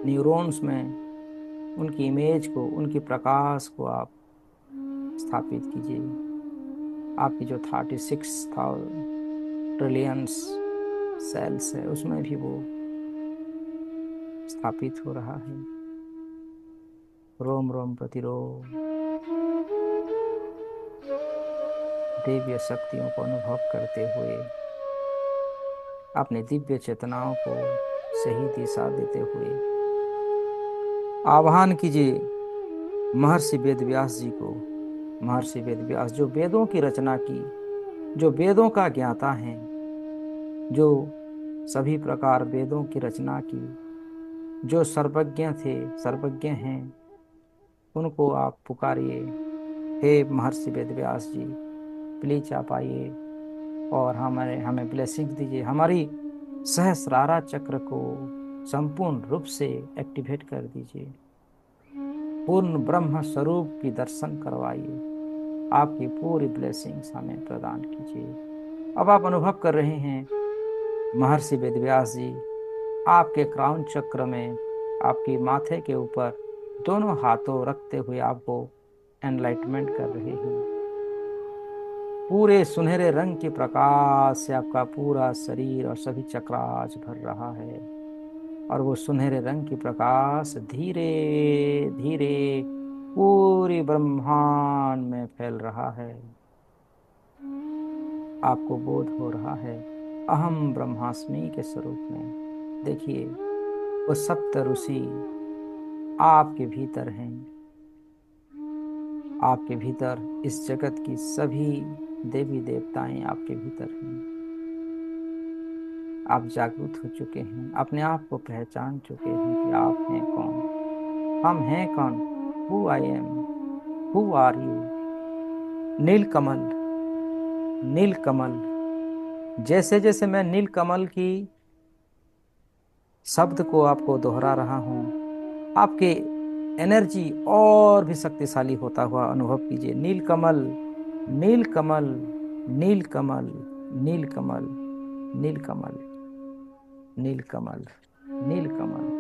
न्यूरॉन्स में उनकी इमेज को, उनकी प्रकाश को आप स्थापित कीजिए। आपकी जो 36,000 ट्रिलियंस सेल्स है उसमें भी वो स्थापित हो रहा है। रोम रोम प्रतिरोम दिव्य शक्तियों को अनुभव करते हुए अपने दिव्य चेतनाओं को सही दिशा देते हुए आह्वान कीजिए महर्षि वेदव्यास जी को। महर्षि वेदव्यास जो वेदों की रचना की, जो वेदों का ज्ञाता हैं, जो सभी प्रकार वेदों की रचना की, जो सर्वज्ञ थे, सर्वज्ञ हैं, उनको आप पुकारिए। हे महर्षि वेदव्यास जी, प्लीज आप आइए और हमें ब्लेसिंग दीजिए। हमारी सहस्रारा चक्र को संपूर्ण रूप से एक्टिवेट कर दीजिए। पूर्ण ब्रह्म स्वरूप की दर्शन करवाइए। आपकी पूरी ब्लेसिंग्स हमें प्रदान कीजिए। अब आप अनुभव कर रहे हैं महर्षि वेदव्यास जी आपके क्राउन चक्र में, आपके माथे के ऊपर दोनों हाथों रखते हुए आपको एनलाइटमेंट कर रहे हैं। पूरे सुनहरे रंग के प्रकाश से आपका पूरा शरीर और सभी चक्रास भर रहा है और वो सुनहरे रंग की प्रकाश धीरे धीरे पूरी ब्रह्मांड में फैल रहा है। आपको बोध हो रहा है अहम ब्रह्मास्मि के स्वरूप में। देखिए वो सप्त ऋषि आपके भीतर हैं। आपके भीतर इस जगत की सभी देवी देवताएं आपके भीतर हैं। आप जागरूक हो चुके हैं, अपने आप को पहचान चुके हैं कि आप हैं कौन, हम हैं कौन। Who I am, who are you. नीलकमल, नीलकमल, जैसे जैसे मैं नीलकमल की शब्द को आपको दोहरा रहा हूं, आपके एनर्जी और भी शक्तिशाली होता हुआ अनुभव कीजिए। नीलकमल, नीलकमल, नीलकमल, नीलकमल, नीलकमल, नीलकमल, नीलकमल।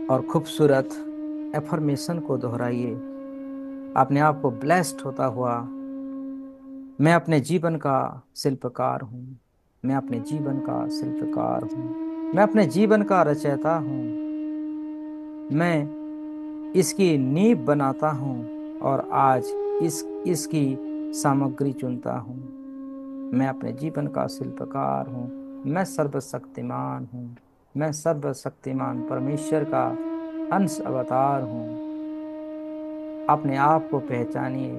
और खूबसूरत एफर्मेशन को दोहराइए। अपने आप को ब्लेस्ड होता हुआ, मैं अपने जीवन का शिल्पकार हूँ, मैं अपने जीवन का शिल्पकार हूँ, मैं अपने जीवन का रचयिता हूँ, मैं इसकी नींव बनाता हूँ और आज इसकी सामग्री चुनता हूँ। मैं अपने जीवन का शिल्पकार हूँ, मैं सर्वशक्तिमान हूँ, मैं सर्वशक्तिमान परमेश्वर का अंश अवतार हूँ। अपने आप को पहचानिए।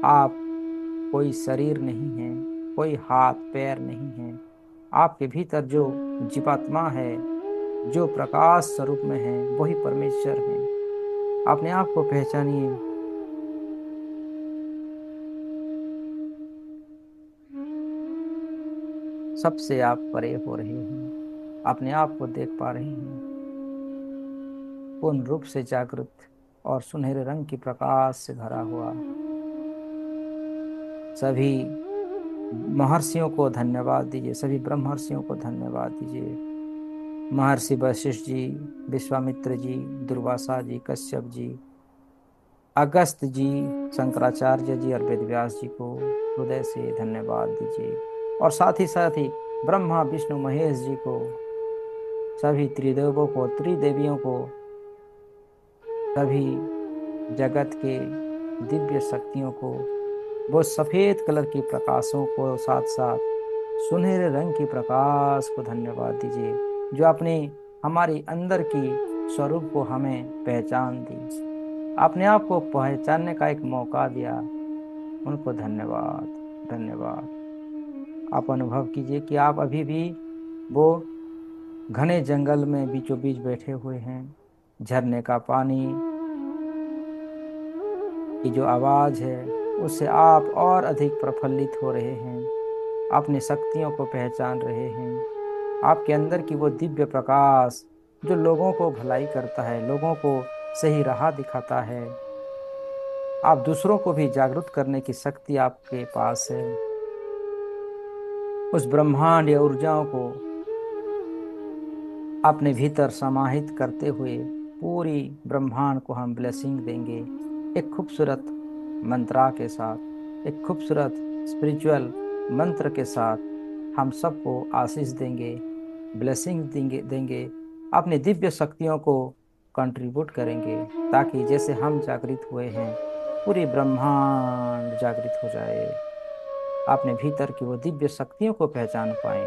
आप कोई शरीर नहीं है, कोई हाथ पैर नहीं है। आपके भीतर जो जीवात्मा है, जो प्रकाश स्वरूप में है, वही परमेश्वर है। अपने आप को पहचानिए। सबसे आप परे हो रहे हैं, अपने आप को देख पा रहे हैं, पूर्ण रूप से जागृत और सुनहरे रंग की प्रकाश से भरा हुआ। सभी महर्षियों को धन्यवाद दीजिए, सभी ब्रह्मर्षियों को धन्यवाद दीजिए। महर्षि वशिष्ठ जी, विश्वामित्र जी, दुर्वासा जी, कश्यप जी, अगस्त जी, शंकराचार्य जी और वेदव्यास जी को हृदय से धन्यवाद दीजिए। और साथ ही ब्रह्मा विष्णु महेश जी को, सभी त्रिदेवों को, त्रिदेवियों को, सभी जगत के दिव्य शक्तियों को, वो सफेद कलर की प्रकाशों को, साथ साथ सुनहरे रंग की प्रकाश को धन्यवाद दीजिए, जो अपने हमारी अंदर की स्वरूप को हमें पहचान दी, अपने आप को पहचानने का एक मौका दिया। उनको धन्यवाद, धन्यवाद। आप अनुभव कीजिए कि आप अभी भी वो घने जंगल में बीचों बीच बैठे हुए हैं। झरने का पानी की जो आवाज है, उससे आप और अधिक प्रफुल्लित हो रहे हैं, अपनी शक्तियों को पहचान रहे हैं। आपके अंदर की वो दिव्य प्रकाश जो लोगों को भलाई करता है, लोगों को सही राह दिखाता है, आप दूसरों को भी जागरूक करने की शक्ति आपके पास है। उस ब्रह्मांड या ऊर्जाओं को अपने भीतर समाहित करते हुए पूरी ब्रह्मांड को हम ब्लेसिंग देंगे, एक खूबसूरत मंत्रा के साथ, एक खूबसूरत स्पिरिचुअल मंत्र के साथ हम सबको आशीष देंगे, ब्लेसिंग देंगे, अपनी दिव्य शक्तियों को कंट्रीब्यूट करेंगे, ताकि जैसे हम जागृत हुए हैं पूरी ब्रह्मांड जागृत हो जाए, अपने भीतर की वो दिव्य शक्तियों को पहचान पाए।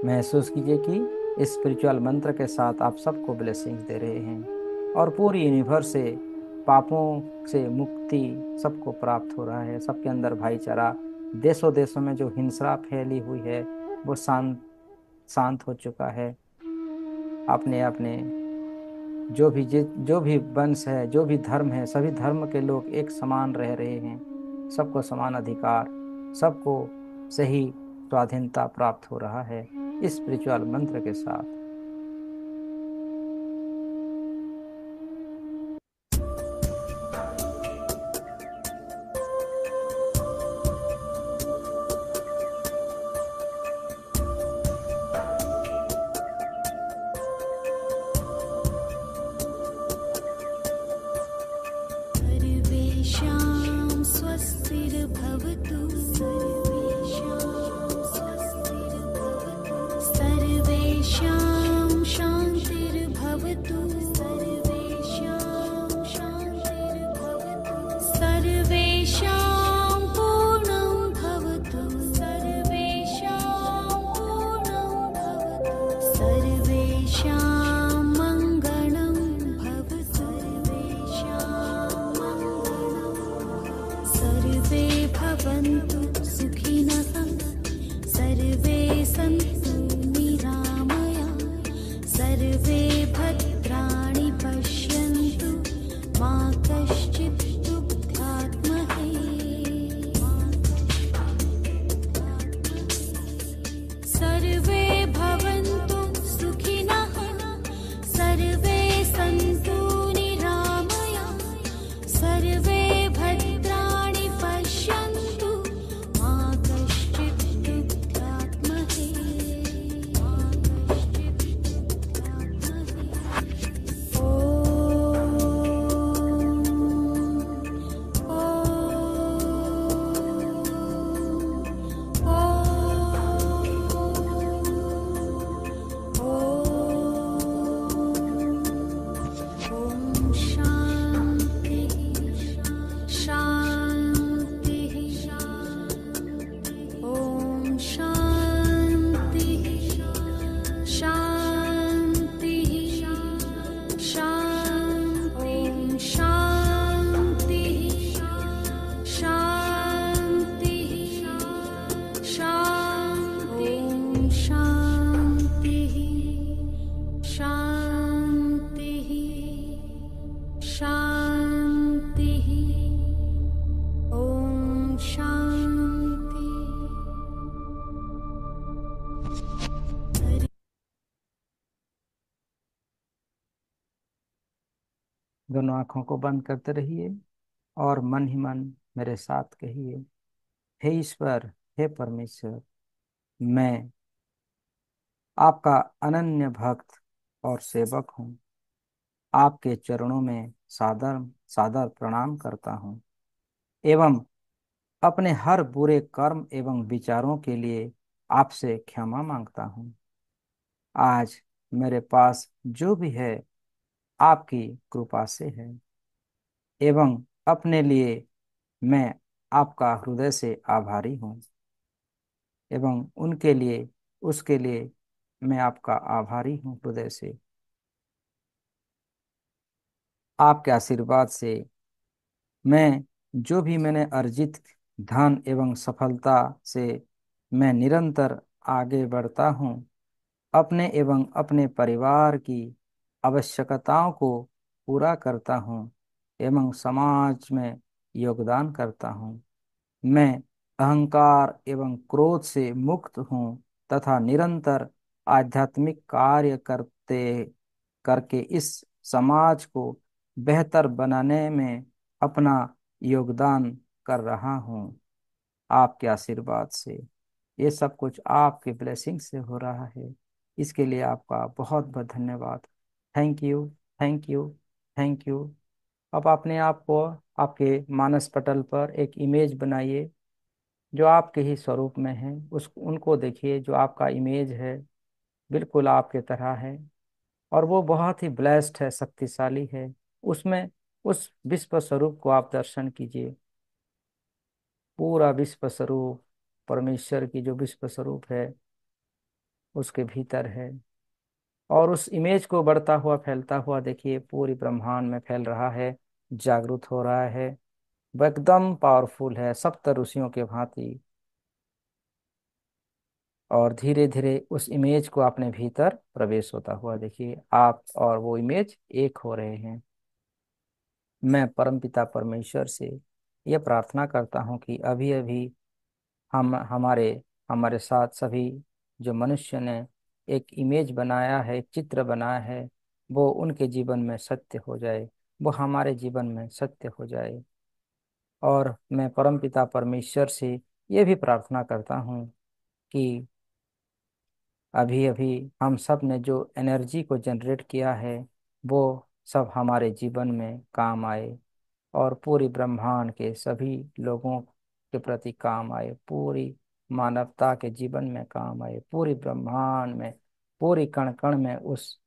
महसूस कीजिए कि इस स्पिरिचुअल मंत्र के साथ आप सबको ब्लेसिंग दे रहे हैं और पूरी यूनिवर्स से पापों से मुक्ति सबको प्राप्त हो रहा है। सबके अंदर भाईचारा, देशों देशों में जो हिंसा फैली हुई है वो शांत हो चुका है। अपने अपने जो भी वंश है, जो भी धर्म है, सभी धर्म के लोग एक समान रह रहे हैं, सबको समान अधिकार, सबको सही स्वाधीनता प्राप्त हो रहा है इस स्पिरिचुअल मंत्र के साथ। सर्वेषां स्वस्तिर्भवतु, सर्वेषां शान्तिर्भवतु, सर्वेषां पूर्णं भवतु, सर्वेषां मङ्गलं भवतु, सर्वे भवन्तु सुखिनः, सर्वे सन्तु निरामया, सर्वे भद्राणि पश्यन्तु, मा कश्चित् दुःखात्महे। सर्वे भवन्तु सुखिनः, सर्वे सन्तु निरामया, सर्वे भद्राणि पश्यन्तु, मा कश्चित् दुःखात्महे। ॐ शान्तिः शान्तिः, ॐ शान्तिः शान्तिः, ॐ शान्तिः शान्तिः, ॐ शान्तिः शान्तिः शान्तिः, ॐ शान्तिः। दोनों आंखों को बंद करते रहिए और मन ही मन मेरे साथ कहिए, हे ईश्वर, हे परमेश्वर, मैं आपका अनन्य भक्त और सेवक हूँ। आपके चरणों में सादर सादर प्रणाम करता हूँ एवं अपने हर बुरे कर्म एवं विचारों के लिए आपसे क्षमा मांगता हूँ। आज मेरे पास जो भी है आपकी कृपा से है एवं अपने लिए मैं आपका हृदय से आभारी हूँ एवं उनके लिए उसके लिए मैं आपका आभारी हूँ हृदय से। आपके आशीर्वाद से मैं जो भी मैंने अर्जित धन एवं सफलता से मैं निरंतर आगे बढ़ता हूँ, अपने एवं अपने परिवार की आवश्यकताओं को पूरा करता हूँ एवं समाज में योगदान करता हूँ। मैं अहंकार एवं क्रोध से मुक्त हूँ तथा निरंतर आध्यात्मिक कार्य करते करके इस समाज को बेहतर बनाने में अपना योगदान कर रहा हूँ। आपके आशीर्वाद से ये सब कुछ आपके ब्लेसिंग से हो रहा है। इसके लिए आपका बहुत बहुत धन्यवाद। Thank you, thank you, thank you. अब अपने आप को आपके मानस पटल पर एक इमेज बनाइए जो आपके ही स्वरूप में है। उस उनको देखिए जो आपका इमेज है, बिल्कुल आपके तरह है और वो बहुत ही ब्लेस्ड है, शक्तिशाली है। उसमें उस विश्व स्वरूप को आप दर्शन कीजिए। पूरा विश्व स्वरूप परमेश्वर की जो विश्व स्वरूप है उसके भीतर है और उस इमेज को बढ़ता हुआ फैलता हुआ देखिए, पूरी ब्रह्मांड में फैल रहा है, जागृत हो रहा है। वो एकदम पावरफुल है, सप्त ऋषियों के भांति। और धीरे धीरे उस इमेज को अपने भीतर प्रवेश होता हुआ देखिए, आप और वो इमेज एक हो रहे हैं। मैं परमपिता परमेश्वर से ये प्रार्थना करता हूँ कि अभी अभी हम हमारे हमारे साथ सभी जो मनुष्य ने एक इमेज बनाया है, एक चित्र बनाया है, वो उनके जीवन में सत्य हो जाए, वो हमारे जीवन में सत्य हो जाए। और मैं परमपिता परमेश्वर से ये भी प्रार्थना करता हूँ कि अभी अभी हम सब ने जो एनर्जी को जनरेट किया है वो सब हमारे जीवन में काम आए और पूरी ब्रह्मांड के सभी लोगों के प्रति काम आए, पूरी मानवता के जीवन में काम आए, पूरी ब्रह्मांड में, पूरी कण कण में उस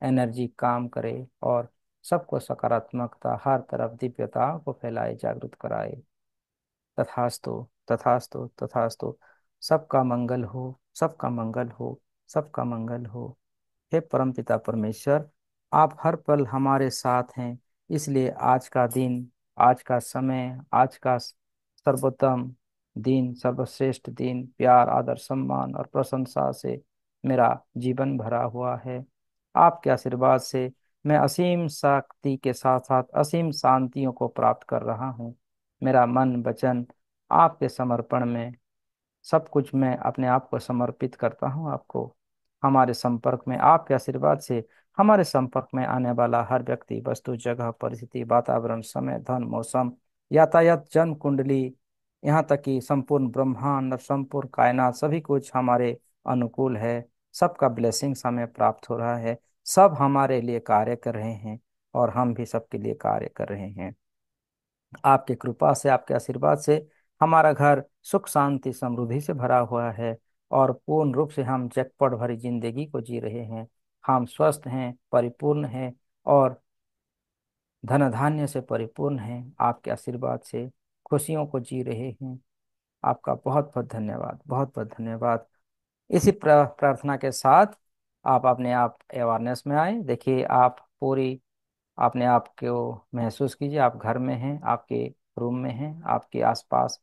एनर्जी काम करे और सबको सकारात्मकता, हर तरफ दिव्यता को फैलाए, जागृत कराए। तथास्तु, तथास्तु, तथास्तु। सबका मंगल हो, सबका मंगल हो, सबका मंगल हो। हे परमपिता परमेश्वर, आप हर पल हमारे साथ हैं, इसलिए आज का दिन, आज का समय, आज का सर्वोत्तम दिन, सर्वश्रेष्ठ दिन, प्यार, आदर, सम्मान और प्रशंसा से मेरा जीवन भरा हुआ है। आपके आशीर्वाद से मैं असीम शक्ति के साथ साथ असीम शांतियों को प्राप्त कर रहा हूँ। मेरा मन वचन आपके समर्पण में, सब कुछ मैं अपने आप को समर्पित करता हूँ आपको। हमारे संपर्क में आपके आशीर्वाद से हमारे संपर्क में आने वाला हर व्यक्ति, वस्तु, जगह, परिस्थिति, वातावरण, समय, धन, मौसम, यातायात, जन्म कुंडली, यहाँ तक कि संपूर्ण ब्रह्मांड और संपूर्ण कायनात, सभी कुछ हमारे अनुकूल है। सबका ब्लेसिंग्स हमें प्राप्त हो रहा है। सब हमारे लिए कार्य कर रहे हैं और हम भी सबके लिए कार्य कर रहे हैं। आपकी कृपा से, आपके आशीर्वाद से हमारा घर सुख शांति समृद्धि से भरा हुआ है और पूर्ण रूप से हम जैकपॉट भरी जिंदगी को जी रहे हैं। हम स्वस्थ हैं, परिपूर्ण हैं और धन धान्य से परिपूर्ण हैं। आपके आशीर्वाद से खुशियों को जी रहे हैं। आपका बहुत बहुत धन्यवाद, बहुत बहुत धन्यवाद। इसी प्रार्थना के साथ आप अपने आप अवेयरनेस में आए। देखिए, आप पूरी अपने आप को महसूस कीजिए, आप घर में हैं, आपके रूम में हैं, आपके आसपास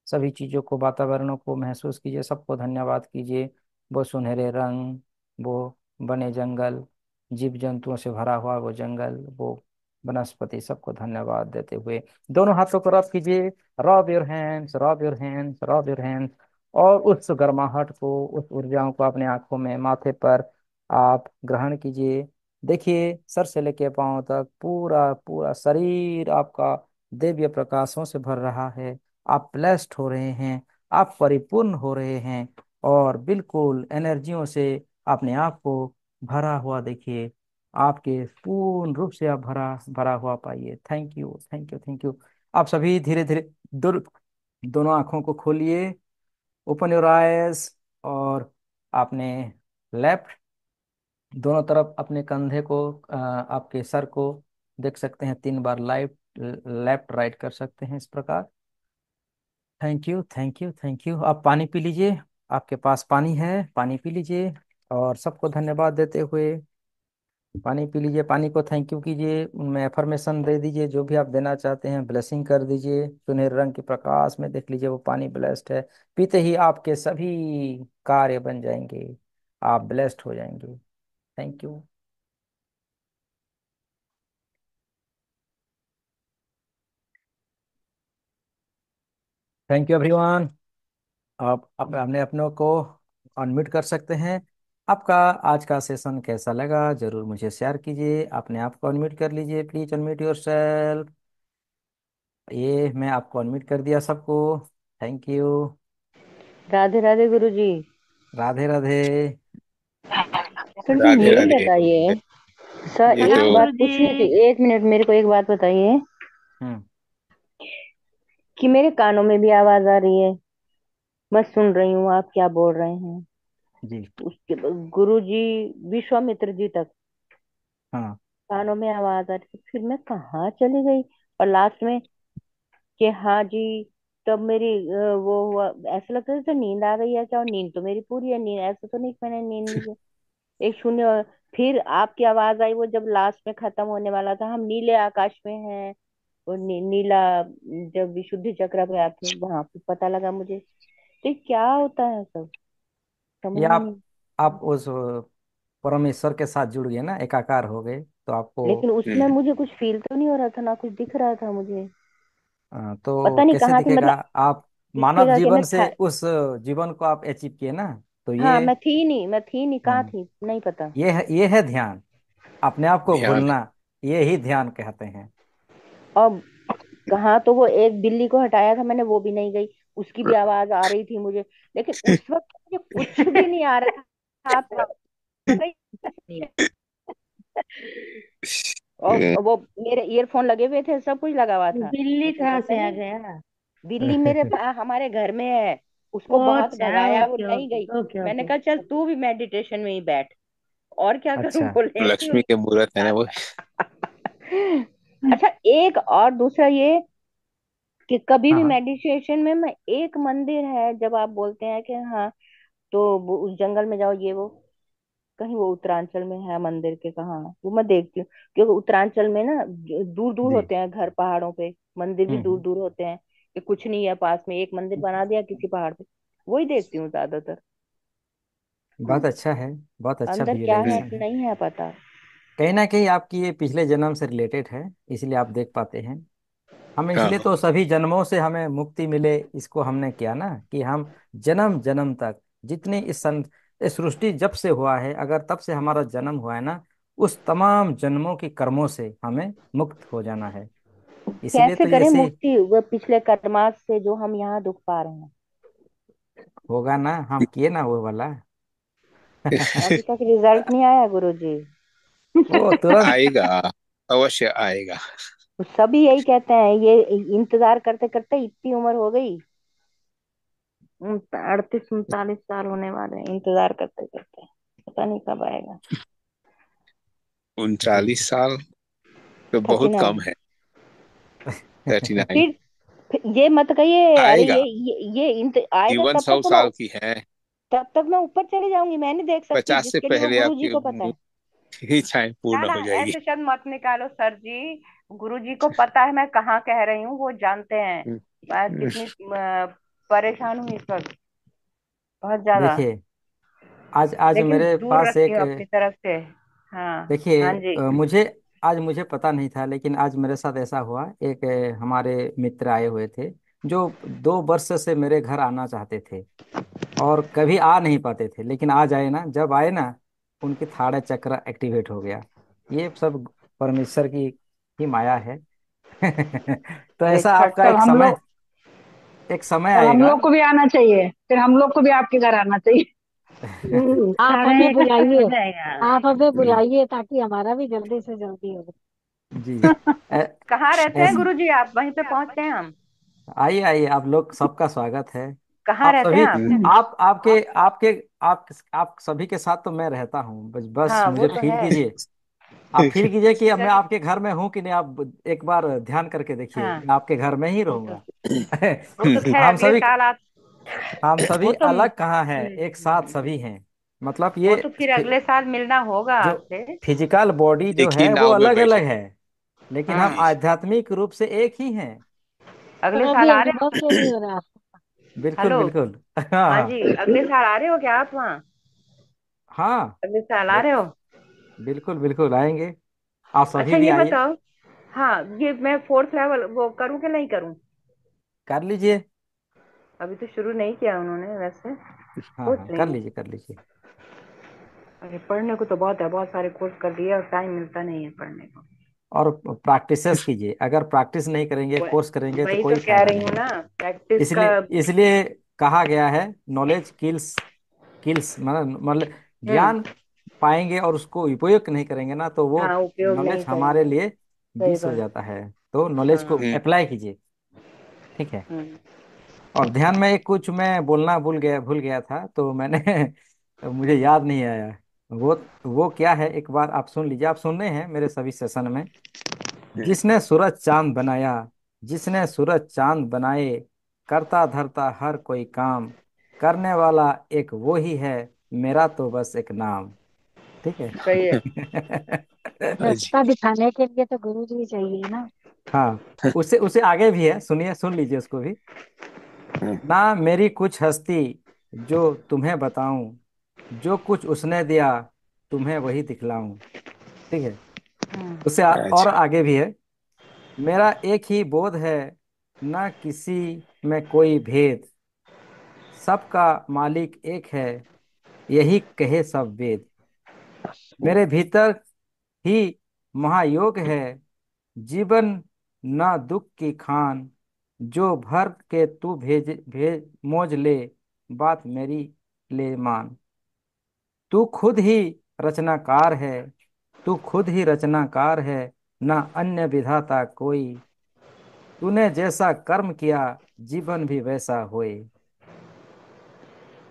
सभी चीज़ों को, वातावरणों को महसूस कीजिए, सबको धन्यवाद कीजिए। वो सुनहरे रंग, वो बने जंगल, जीव जंतुओं से भरा हुआ वो जंगल, वो वनस्पति, सबको धन्यवाद देते हुए दोनों हाथों को रब कीजिए। Rub your hands, rub your hands, rub your hands. और उस गर्माहट को, उस ऊर्जाओं को अपने आंखों में, माथे पर आप ग्रहण कीजिए। देखिए, सर से लेके पांव तक पूरा पूरा शरीर आपका दिव्य प्रकाशों से भर रहा है। आप ब्लेस्ड हो रहे हैं, आप परिपूर्ण हो रहे हैं, और बिल्कुल एनर्जियों से अपने आप को भरा हुआ देखिए। आपके पूर्ण रूप से आप भरा भरा हुआ पाइए। Thank you, thank you, thank you. आप सभी धीरे धीरे दोनों आंखों को खोलिए। Open your eyes. और आपने लेफ्ट, दोनों तरफ अपने कंधे को, आपके सर को देख सकते हैं। 3 बार लाइट, लेफ्ट राइट कर सकते हैं इस प्रकार। Thank you, thank you, thank you. आप पानी पी लीजिए। आपके पास पानी है, पानी पी लीजिए। और सबको धन्यवाद देते हुए पानी पी लीजिए। पानी को थैंक यू कीजिए, उनमें एफर्मेशन दे दीजिए, जो भी आप देना चाहते हैं ब्लेसिंग कर दीजिए। सुनहरे रंग के प्रकाश में देख लीजिए वो पानी ब्लेस्ड है। पीते ही आपके सभी कार्य बन जाएंगे, आप ब्लेस्ड हो जाएंगे। Thank you. Thank you everyone. आप अपने अपनों को अनम्यूट कर सकते हैं। आपका आज का सेशन कैसा लगा जरूर मुझे शेयर कीजिए। अपने आप को अनम्यूट कर लीजिए, प्लीज अनम्यूट योर सेल्फ। ये मैं आपको अनम्यूट कर दिया सबको। Thank you. Radhe Radhe Guru ji. Radhe Radhe. Sir जी राधे ये राधे। बताइए, सर ये तो एक बात पूछनी थी, 1 मिनट मेरे को एक बात बताइए हम्म। कि मेरे कानों में भी आवाज आ रही है, मैं सुन रही हूँ आप क्या बोल रहे हैं। जी। उसके गुरु जी, विश्वामित्र जी तक हाँ। कानों में आवाज आ रही थी, फिर मैं कहाँ चली गई। और लास्ट में कि हाँ जी, तब मेरी वो हुआ, ऐसा लगता था जैसे नींद आ गई है क्या। और नींद तो मेरी पूरी है, नींद ऐसा तो नहीं कि मैंने नींद ली है। एक शून्य फिर आपकी आवाज आई, वो जब लास्ट में खत्म होने वाला था, हम नीले आकाश में हैं। और नीला, जब विशुद्धि चक्र पे आते वहां पे पता लगा मुझे। तो ये क्या होता है सब, समझ ये में नहीं। आप उस परमेश्वर के साथ जुड़ गए ना, एकाकार हो गए तो आपको। लेकिन उसमें हम्म, मुझे कुछ फील तो नहीं हो रहा था, ना कुछ दिख रहा था मुझे। तो पता नहीं कैसे कहाँ थी, दिखेगा। मतलब आप मानव दिखेगा कि जीवन मैं से उस जीवन को आप अचीव किए ना, तो हाँ ये। मैं थी नहीं, कहाँ हम्म, थी नहीं पता। ये है ध्यान। अपने आप को ध्यान। भूलना, ये ही ध्यान कहते हैं। और कहाँ तो वो एक बिल्ली को हटाया था मैंने, वो भी नहीं गई, उसकी भी आवाज आ रही थी मुझे। लेकिन उस वक्त मुझे कुछ भी नहीं आ रहा था, आप गई नहीं। और वो मेरे ईयरफोन लगे हुए थे, सब कुछ लगा हुआ था, दिल्ली लेकिन कहाँ पता से आ नहीं। गया? बिल्ली हमारे घर में है, उसको ओ बहुत अच्छा, भगाया, वो ओके नहीं ओके गई। ओके मैंने ओके। कहा चल तू भी मेडिटेशन में ही बैठ, और क्या करूं, अच्छा। बोले। लक्ष्मी के मूर्त है ना वो। अच्छा, एक और दूसरा ये कि कभी हाँ भी हाँ। मेडिटेशन में मैं, एक मंदिर है जब आप बोलते हैं कि हाँ, तो उस जंगल में जाओ, ये वो कहीं वो उत्तरांचल में है मंदिर के, कहाँ वो मैं देखती हूँ। क्योंकि उत्तरांचल में ना दूर दूर जी। होते हैं घर पहाड़ों पे, मंदिर भी दूर हम्म। दूर होते हैं। कि कुछ नहीं है पास में, एक मंदिर बना दिया किसी पहाड़ पे, वही देखती हूँ ज्यादातर। बहुत अच्छा है, बहुत अच्छा अंदर क्या है विजुअलाइजेशन है। नहीं है पता। कहीं ना कहीं आपकी ये पिछले जन्म से रिलेटेड है, इसलिए आप देख पाते हैं। हम इसलिए हाँ, तो सभी जन्मों से हमें मुक्ति मिले, इसको हमने किया ना, कि हम जन्म जन्म तक जितनी इस सृष्टि जब से हुआ है, अगर तब से हमारा जन्म हुआ है ना, उस तमाम जन्मों के कर्मों से हमें मुक्त हो जाना है। इसीलिए कैसे तो करें ऐसे मुक्ति वो पिछले कर्मास से जो हम यहाँ दुख पा रहे हैं। होगा ना, हम किए ना वो वाला। अभी तक रिजल्ट नहीं आया गुरुजी। वो तुरंत। आएगा, अवश्य आएगा। तो सभी यही कहते हैं, ये इंतजार करते करते इतनी उम्र हो गई, 38 39 साल होने वाले हैं इंतजार करते करते, पता नहीं कब आएगा। 39 साल तो थर्टी बहुत नाइन कम है। 39। फिर ये मत कहिए, अरे आएगा। ये आएगा जीवन तब तक सौ तो मैं, साल की है। तब तक मैं ऊपर चली जाऊंगी, मैं नहीं देख सकती 50 से जिसके लिए वो पहले गुरु जी आपकी को पता है। इच्छाएं ना पूर्ण ना, हो जाएगी। ऐसे शब्द मत निकालो सर जी। गुरु जी को पता है मैं कहाँ कह रही हूँ, वो जानते हैं हम्म, मैं हम्म, कितनी परेशान हूँ इस वक्त, बहुत ज्यादा। देखिए, आज आज लेकिन मेरे दूर पास रखती एक, हूँ अपनी तरफ से। हाँ। देखिए, हाँ जी। मुझे आज मुझे पता नहीं था, लेकिन आज मेरे साथ ऐसा हुआ। एक हमारे मित्र आए हुए थे, जो 2 वर्ष से मेरे घर आना चाहते थे और कभी आ नहीं पाते थे, लेकिन आज आए ना, जब आए ना, उनकी थाड़ा चक्र एक्टिवेट हो गया। ये सब परमेश्वर की ही माया है। तो अरे ऐसा छठ आपका तो तब हम लोग एक समय तब हम आएगा। लोग को भी आना चाहिए, फिर हम लोग को भी आपके घर आना चाहिए। आप सारा हमें एक साथ हो बुलाइए। जाएगा। आप हमें बुलाइए ताकि हमारा भी जल्दी से जल्दी हो जी। ऐ- कहाँ रहते हैं ऐस गुरुजी आप? वहीं पे पहुंचते हैं हम। आइए आइए, आप लोग सबका स्वागत है। कहाँ आप रहते सभी, हैं आप? आप आपके आपके आप सभी के साथ तो मैं रहता हूँ, बस बस हाँ वो मुझे तो फील है। कीजिए। आप फील कीजिए कि अब मैं चलिए। आपके घर में हूँ कि नहीं। आप एक बार ध्यान करके देखिए, हाँ मैं आपके घर में ही वो तो रहूंगा। वो तो खैर हम अगले सभी साल आप। हम सभी वो तो अलग कहाँ हैं, एक साथ सभी हैं। मतलब वो ये तो फिर अगले साल मिलना होगा जो आपसे। फिजिकल बॉडी जो एक ही है वो नाव में अलग अलग बैठे। है, लेकिन हम हाँ आध्यात्मिक रूप से एक ही हैं। अगले पर साल अभी आ रहे अनुभव हो? क्यों नहीं हो रहा? बिल्कुल हेलो। बिल्कुल। हाँ जी, हाँ अगले साल आ रहे हो क्या आप वहाँ? हाँ। अगले साल आ बि- रहे हो? बिल्कुल बिल्कुल आएंगे। आप अच्छा सभी भी ये आइए। बताओ। हाँ, ये मैं फोर्थ लेवल वो करूँ कि नहीं करूँ? कर लीजिए। अभी तो शुरू नहीं किया उन्होंने वैसे। हाँ सोच हाँ, रही कर हूँ। लीजिए कर लीजिए। अरे पढ़ने को तो बहुत है, बहुत सारे कोर्स कर लिए और टाइम मिलता नहीं है पढ़ने को। और प्रैक्टिसेस कीजिए। अगर प्रैक्टिस नहीं करेंगे, कोर्स करेंगे तो वही तो कोई कह फायदा रही हूँ नहीं। ना। प्रैक्टिस का। इसलिए इसलिए कहा गया है, नॉलेज किल्स किल्स, मतलब हम्म। ज्ञान पाएंगे और उसको उपयोग नहीं करेंगे ना, तो वो हाँ उपयोग नॉलेज नहीं हमारे करेंगे। लिए सही विष हो बात। जाता है। तो नॉलेज को हाँ। अप्लाई कीजिए। ठीक है। हम्म। और ध्यान में एक कुछ मैं बोलना भूल गया था, तो मैंने मुझे याद नहीं आया। वो वो क्या है, एक बार आप सुन लीजिए। आप सुन रहे हैं मेरे सभी सेशन में। जिसने सूरज चांद बनाया, जिसने सूरज चांद बनाए, करता धरता हर कोई काम, करने वाला एक वो ही है, मेरा तो बस एक नाम। ठीक है। सही है। जी। रास्ता दिखाने के लिए तो गुरु जी चाहिए ना। हाँ, उससे उससे आगे भी है, सुनिए, सुन लीजिए उसको भी। ना मेरी कुछ हस्ती जो तुम्हें बताऊं, जो कुछ उसने दिया तुम्हें वही दिखलाऊं। ठीक है। हम्म। और अच्छा। आगे भी है। मेरा एक ही बोध है, ना किसी में कोई भेद, सबका मालिक एक है, यही कहे सब वेद। मेरे भीतर ही महायोग है, जीवन ना दुख की खान, जो भर के तू भेज भेज मौज ले, बात मेरी ले मान। तू खुद ही रचनाकार है, तू खुद ही रचनाकार है, ना अन्य विधाता कोई। तूने जैसा कर्म किया, जीवन भी वैसा होए।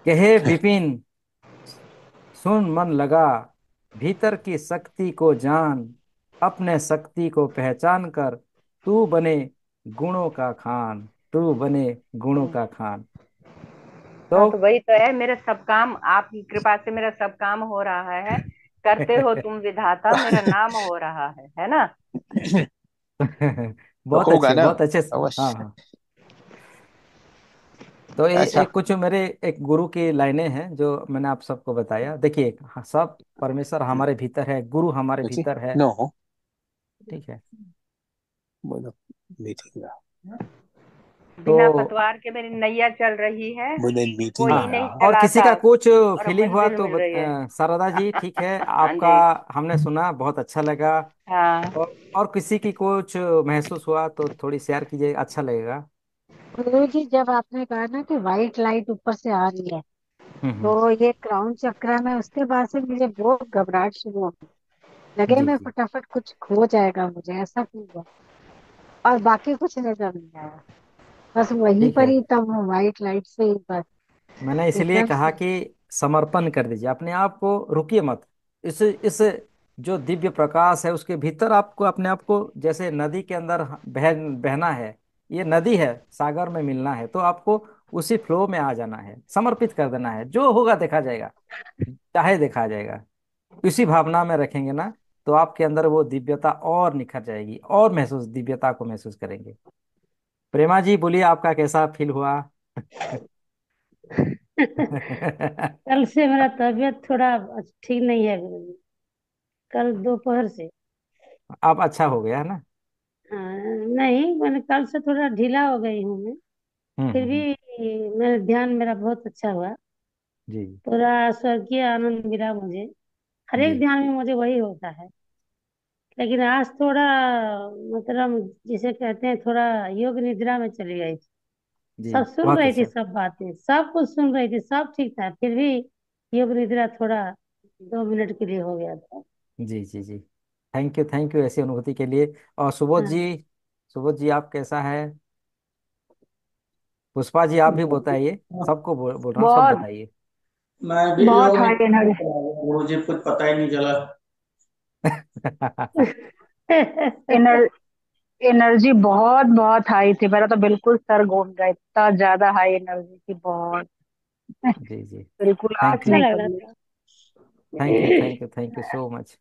कहे विपिन, सुन मन लगा, भीतर की शक्ति को जान, अपने शक्ति को पहचान कर, तू बने गुणों का खान, तू बने गुणों का खान। तो हाँ तो वही तो है, मेरा सब काम आपकी कृपा से मेरा सब काम हो रहा है। करते हो तुम विधाता, मेरा नाम हो रहा है ना? तो बहुत होगा अच्छे, ना। बहुत अच्छे। हाँ अवश्य। हाँ। तो ये अच्छा। एक कुछ मेरे एक गुरु की लाइनें हैं जो मैंने आप सबको बताया। देखिए, हाँ, सब परमेश्वर हमारे भीतर है, गुरु हमारे पूछिए। भीतर है। नो। ठीक है। बोलो। मीटिंग। तो बिना पतवार के मेरी नैया चल रही है। मुझे मीटिंग कोई हाँ, नहीं आया। और किसी चलाता। का कुछ और फीलिंग हुआ मंजिल तो मिल रही है। शारदा जी, ठीक है हाँ आपका, जी। हमने सुना, बहुत अच्छा लगा। हाँ। और किसी की कुछ महसूस हुआ तो थोड़ी शेयर कीजिए, अच्छा लगेगा। गुरु जी, जब आपने कहा ना कि व्हाइट लाइट ऊपर से आ रही है, हम्म। तो ये क्राउन चक्र में, उसके बाद से मुझे बहुत घबराहट शुरू हो गई। लगे जी मैं जी। फटाफट कुछ खो जाएगा, मुझे ऐसा फील हुआ। और बाकी कुछ नजर नहीं आया। बस वहीं ठीक पर है। ही तब व्हाइट लाइट से ही बस मैंने इसीलिए एकदम कहा से। कि समर्पण कर दीजिए अपने आप को, रुकिए मत। इस जो दिव्य प्रकाश है उसके भीतर आपको अपने आप को, जैसे नदी के अंदर बहना है। ये नदी है, सागर में मिलना है, तो आपको उसी फ्लो में आ जाना है, समर्पित कर देना है। जो होगा देखा जाएगा, चाहे देखा जाएगा। इसी भावना में रखेंगे ना, तो आपके अंदर वो दिव्यता और निखर जाएगी, और महसूस, दिव्यता को महसूस करेंगे। प्रेमा जी बोलिए, आपका कैसा फील हुआ? कल से मेरा तबीयत थोड़ा ठीक नहीं है गुरु जी। कल दोपहर से। अब अच्छा हो गया है ना? हाँ, नहीं मैंने कल से थोड़ा ढीला हो गई हूँ मैं। फिर हम्म। भी मेरा ध्यान मेरा बहुत अच्छा हुआ। जी पूरा स्वर्गीय आनंद मिला मुझे। हर एक जी। ध्यान में मुझे वही होता है। लेकिन आज थोड़ा मतलब जिसे कहते हैं थोड़ा योग निद्रा में चली गई थी। जी, सब सुन बहुत रही थी, अच्छा। सब बातें सब कुछ सुन रही थी, सब ठीक था, फिर भी योग निद्रा थोड़ा 2 मिनट के लिए हो गया था। जी जी जी, थैंक यू ऐसी अनुभूति के लिए। और सुबोध जी, हाँ। सुबोध जी आप कैसा है? पुष्पा जी आप भी बताइए, सबको बोल रहा हूँ, सब बहुत बताइए। मैं भी बहुत हाई एनर्जी, मुझे कुछ पता ही नहीं चला। एनर, एनर्जी बहुत बहुत हाई थी, मेरा तो बिल्कुल सर घूम गया, इतना ज्यादा हाई एनर्जी थी, बहुत। जी जी, बिल्कुल आंख थैंक यू अच्छा नहीं लग रहा खुली। था। Thank you so much.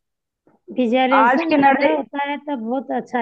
आज विजुअलाइजेशन की अच्छा एनर्जी, होता है तब बहुत अच्छा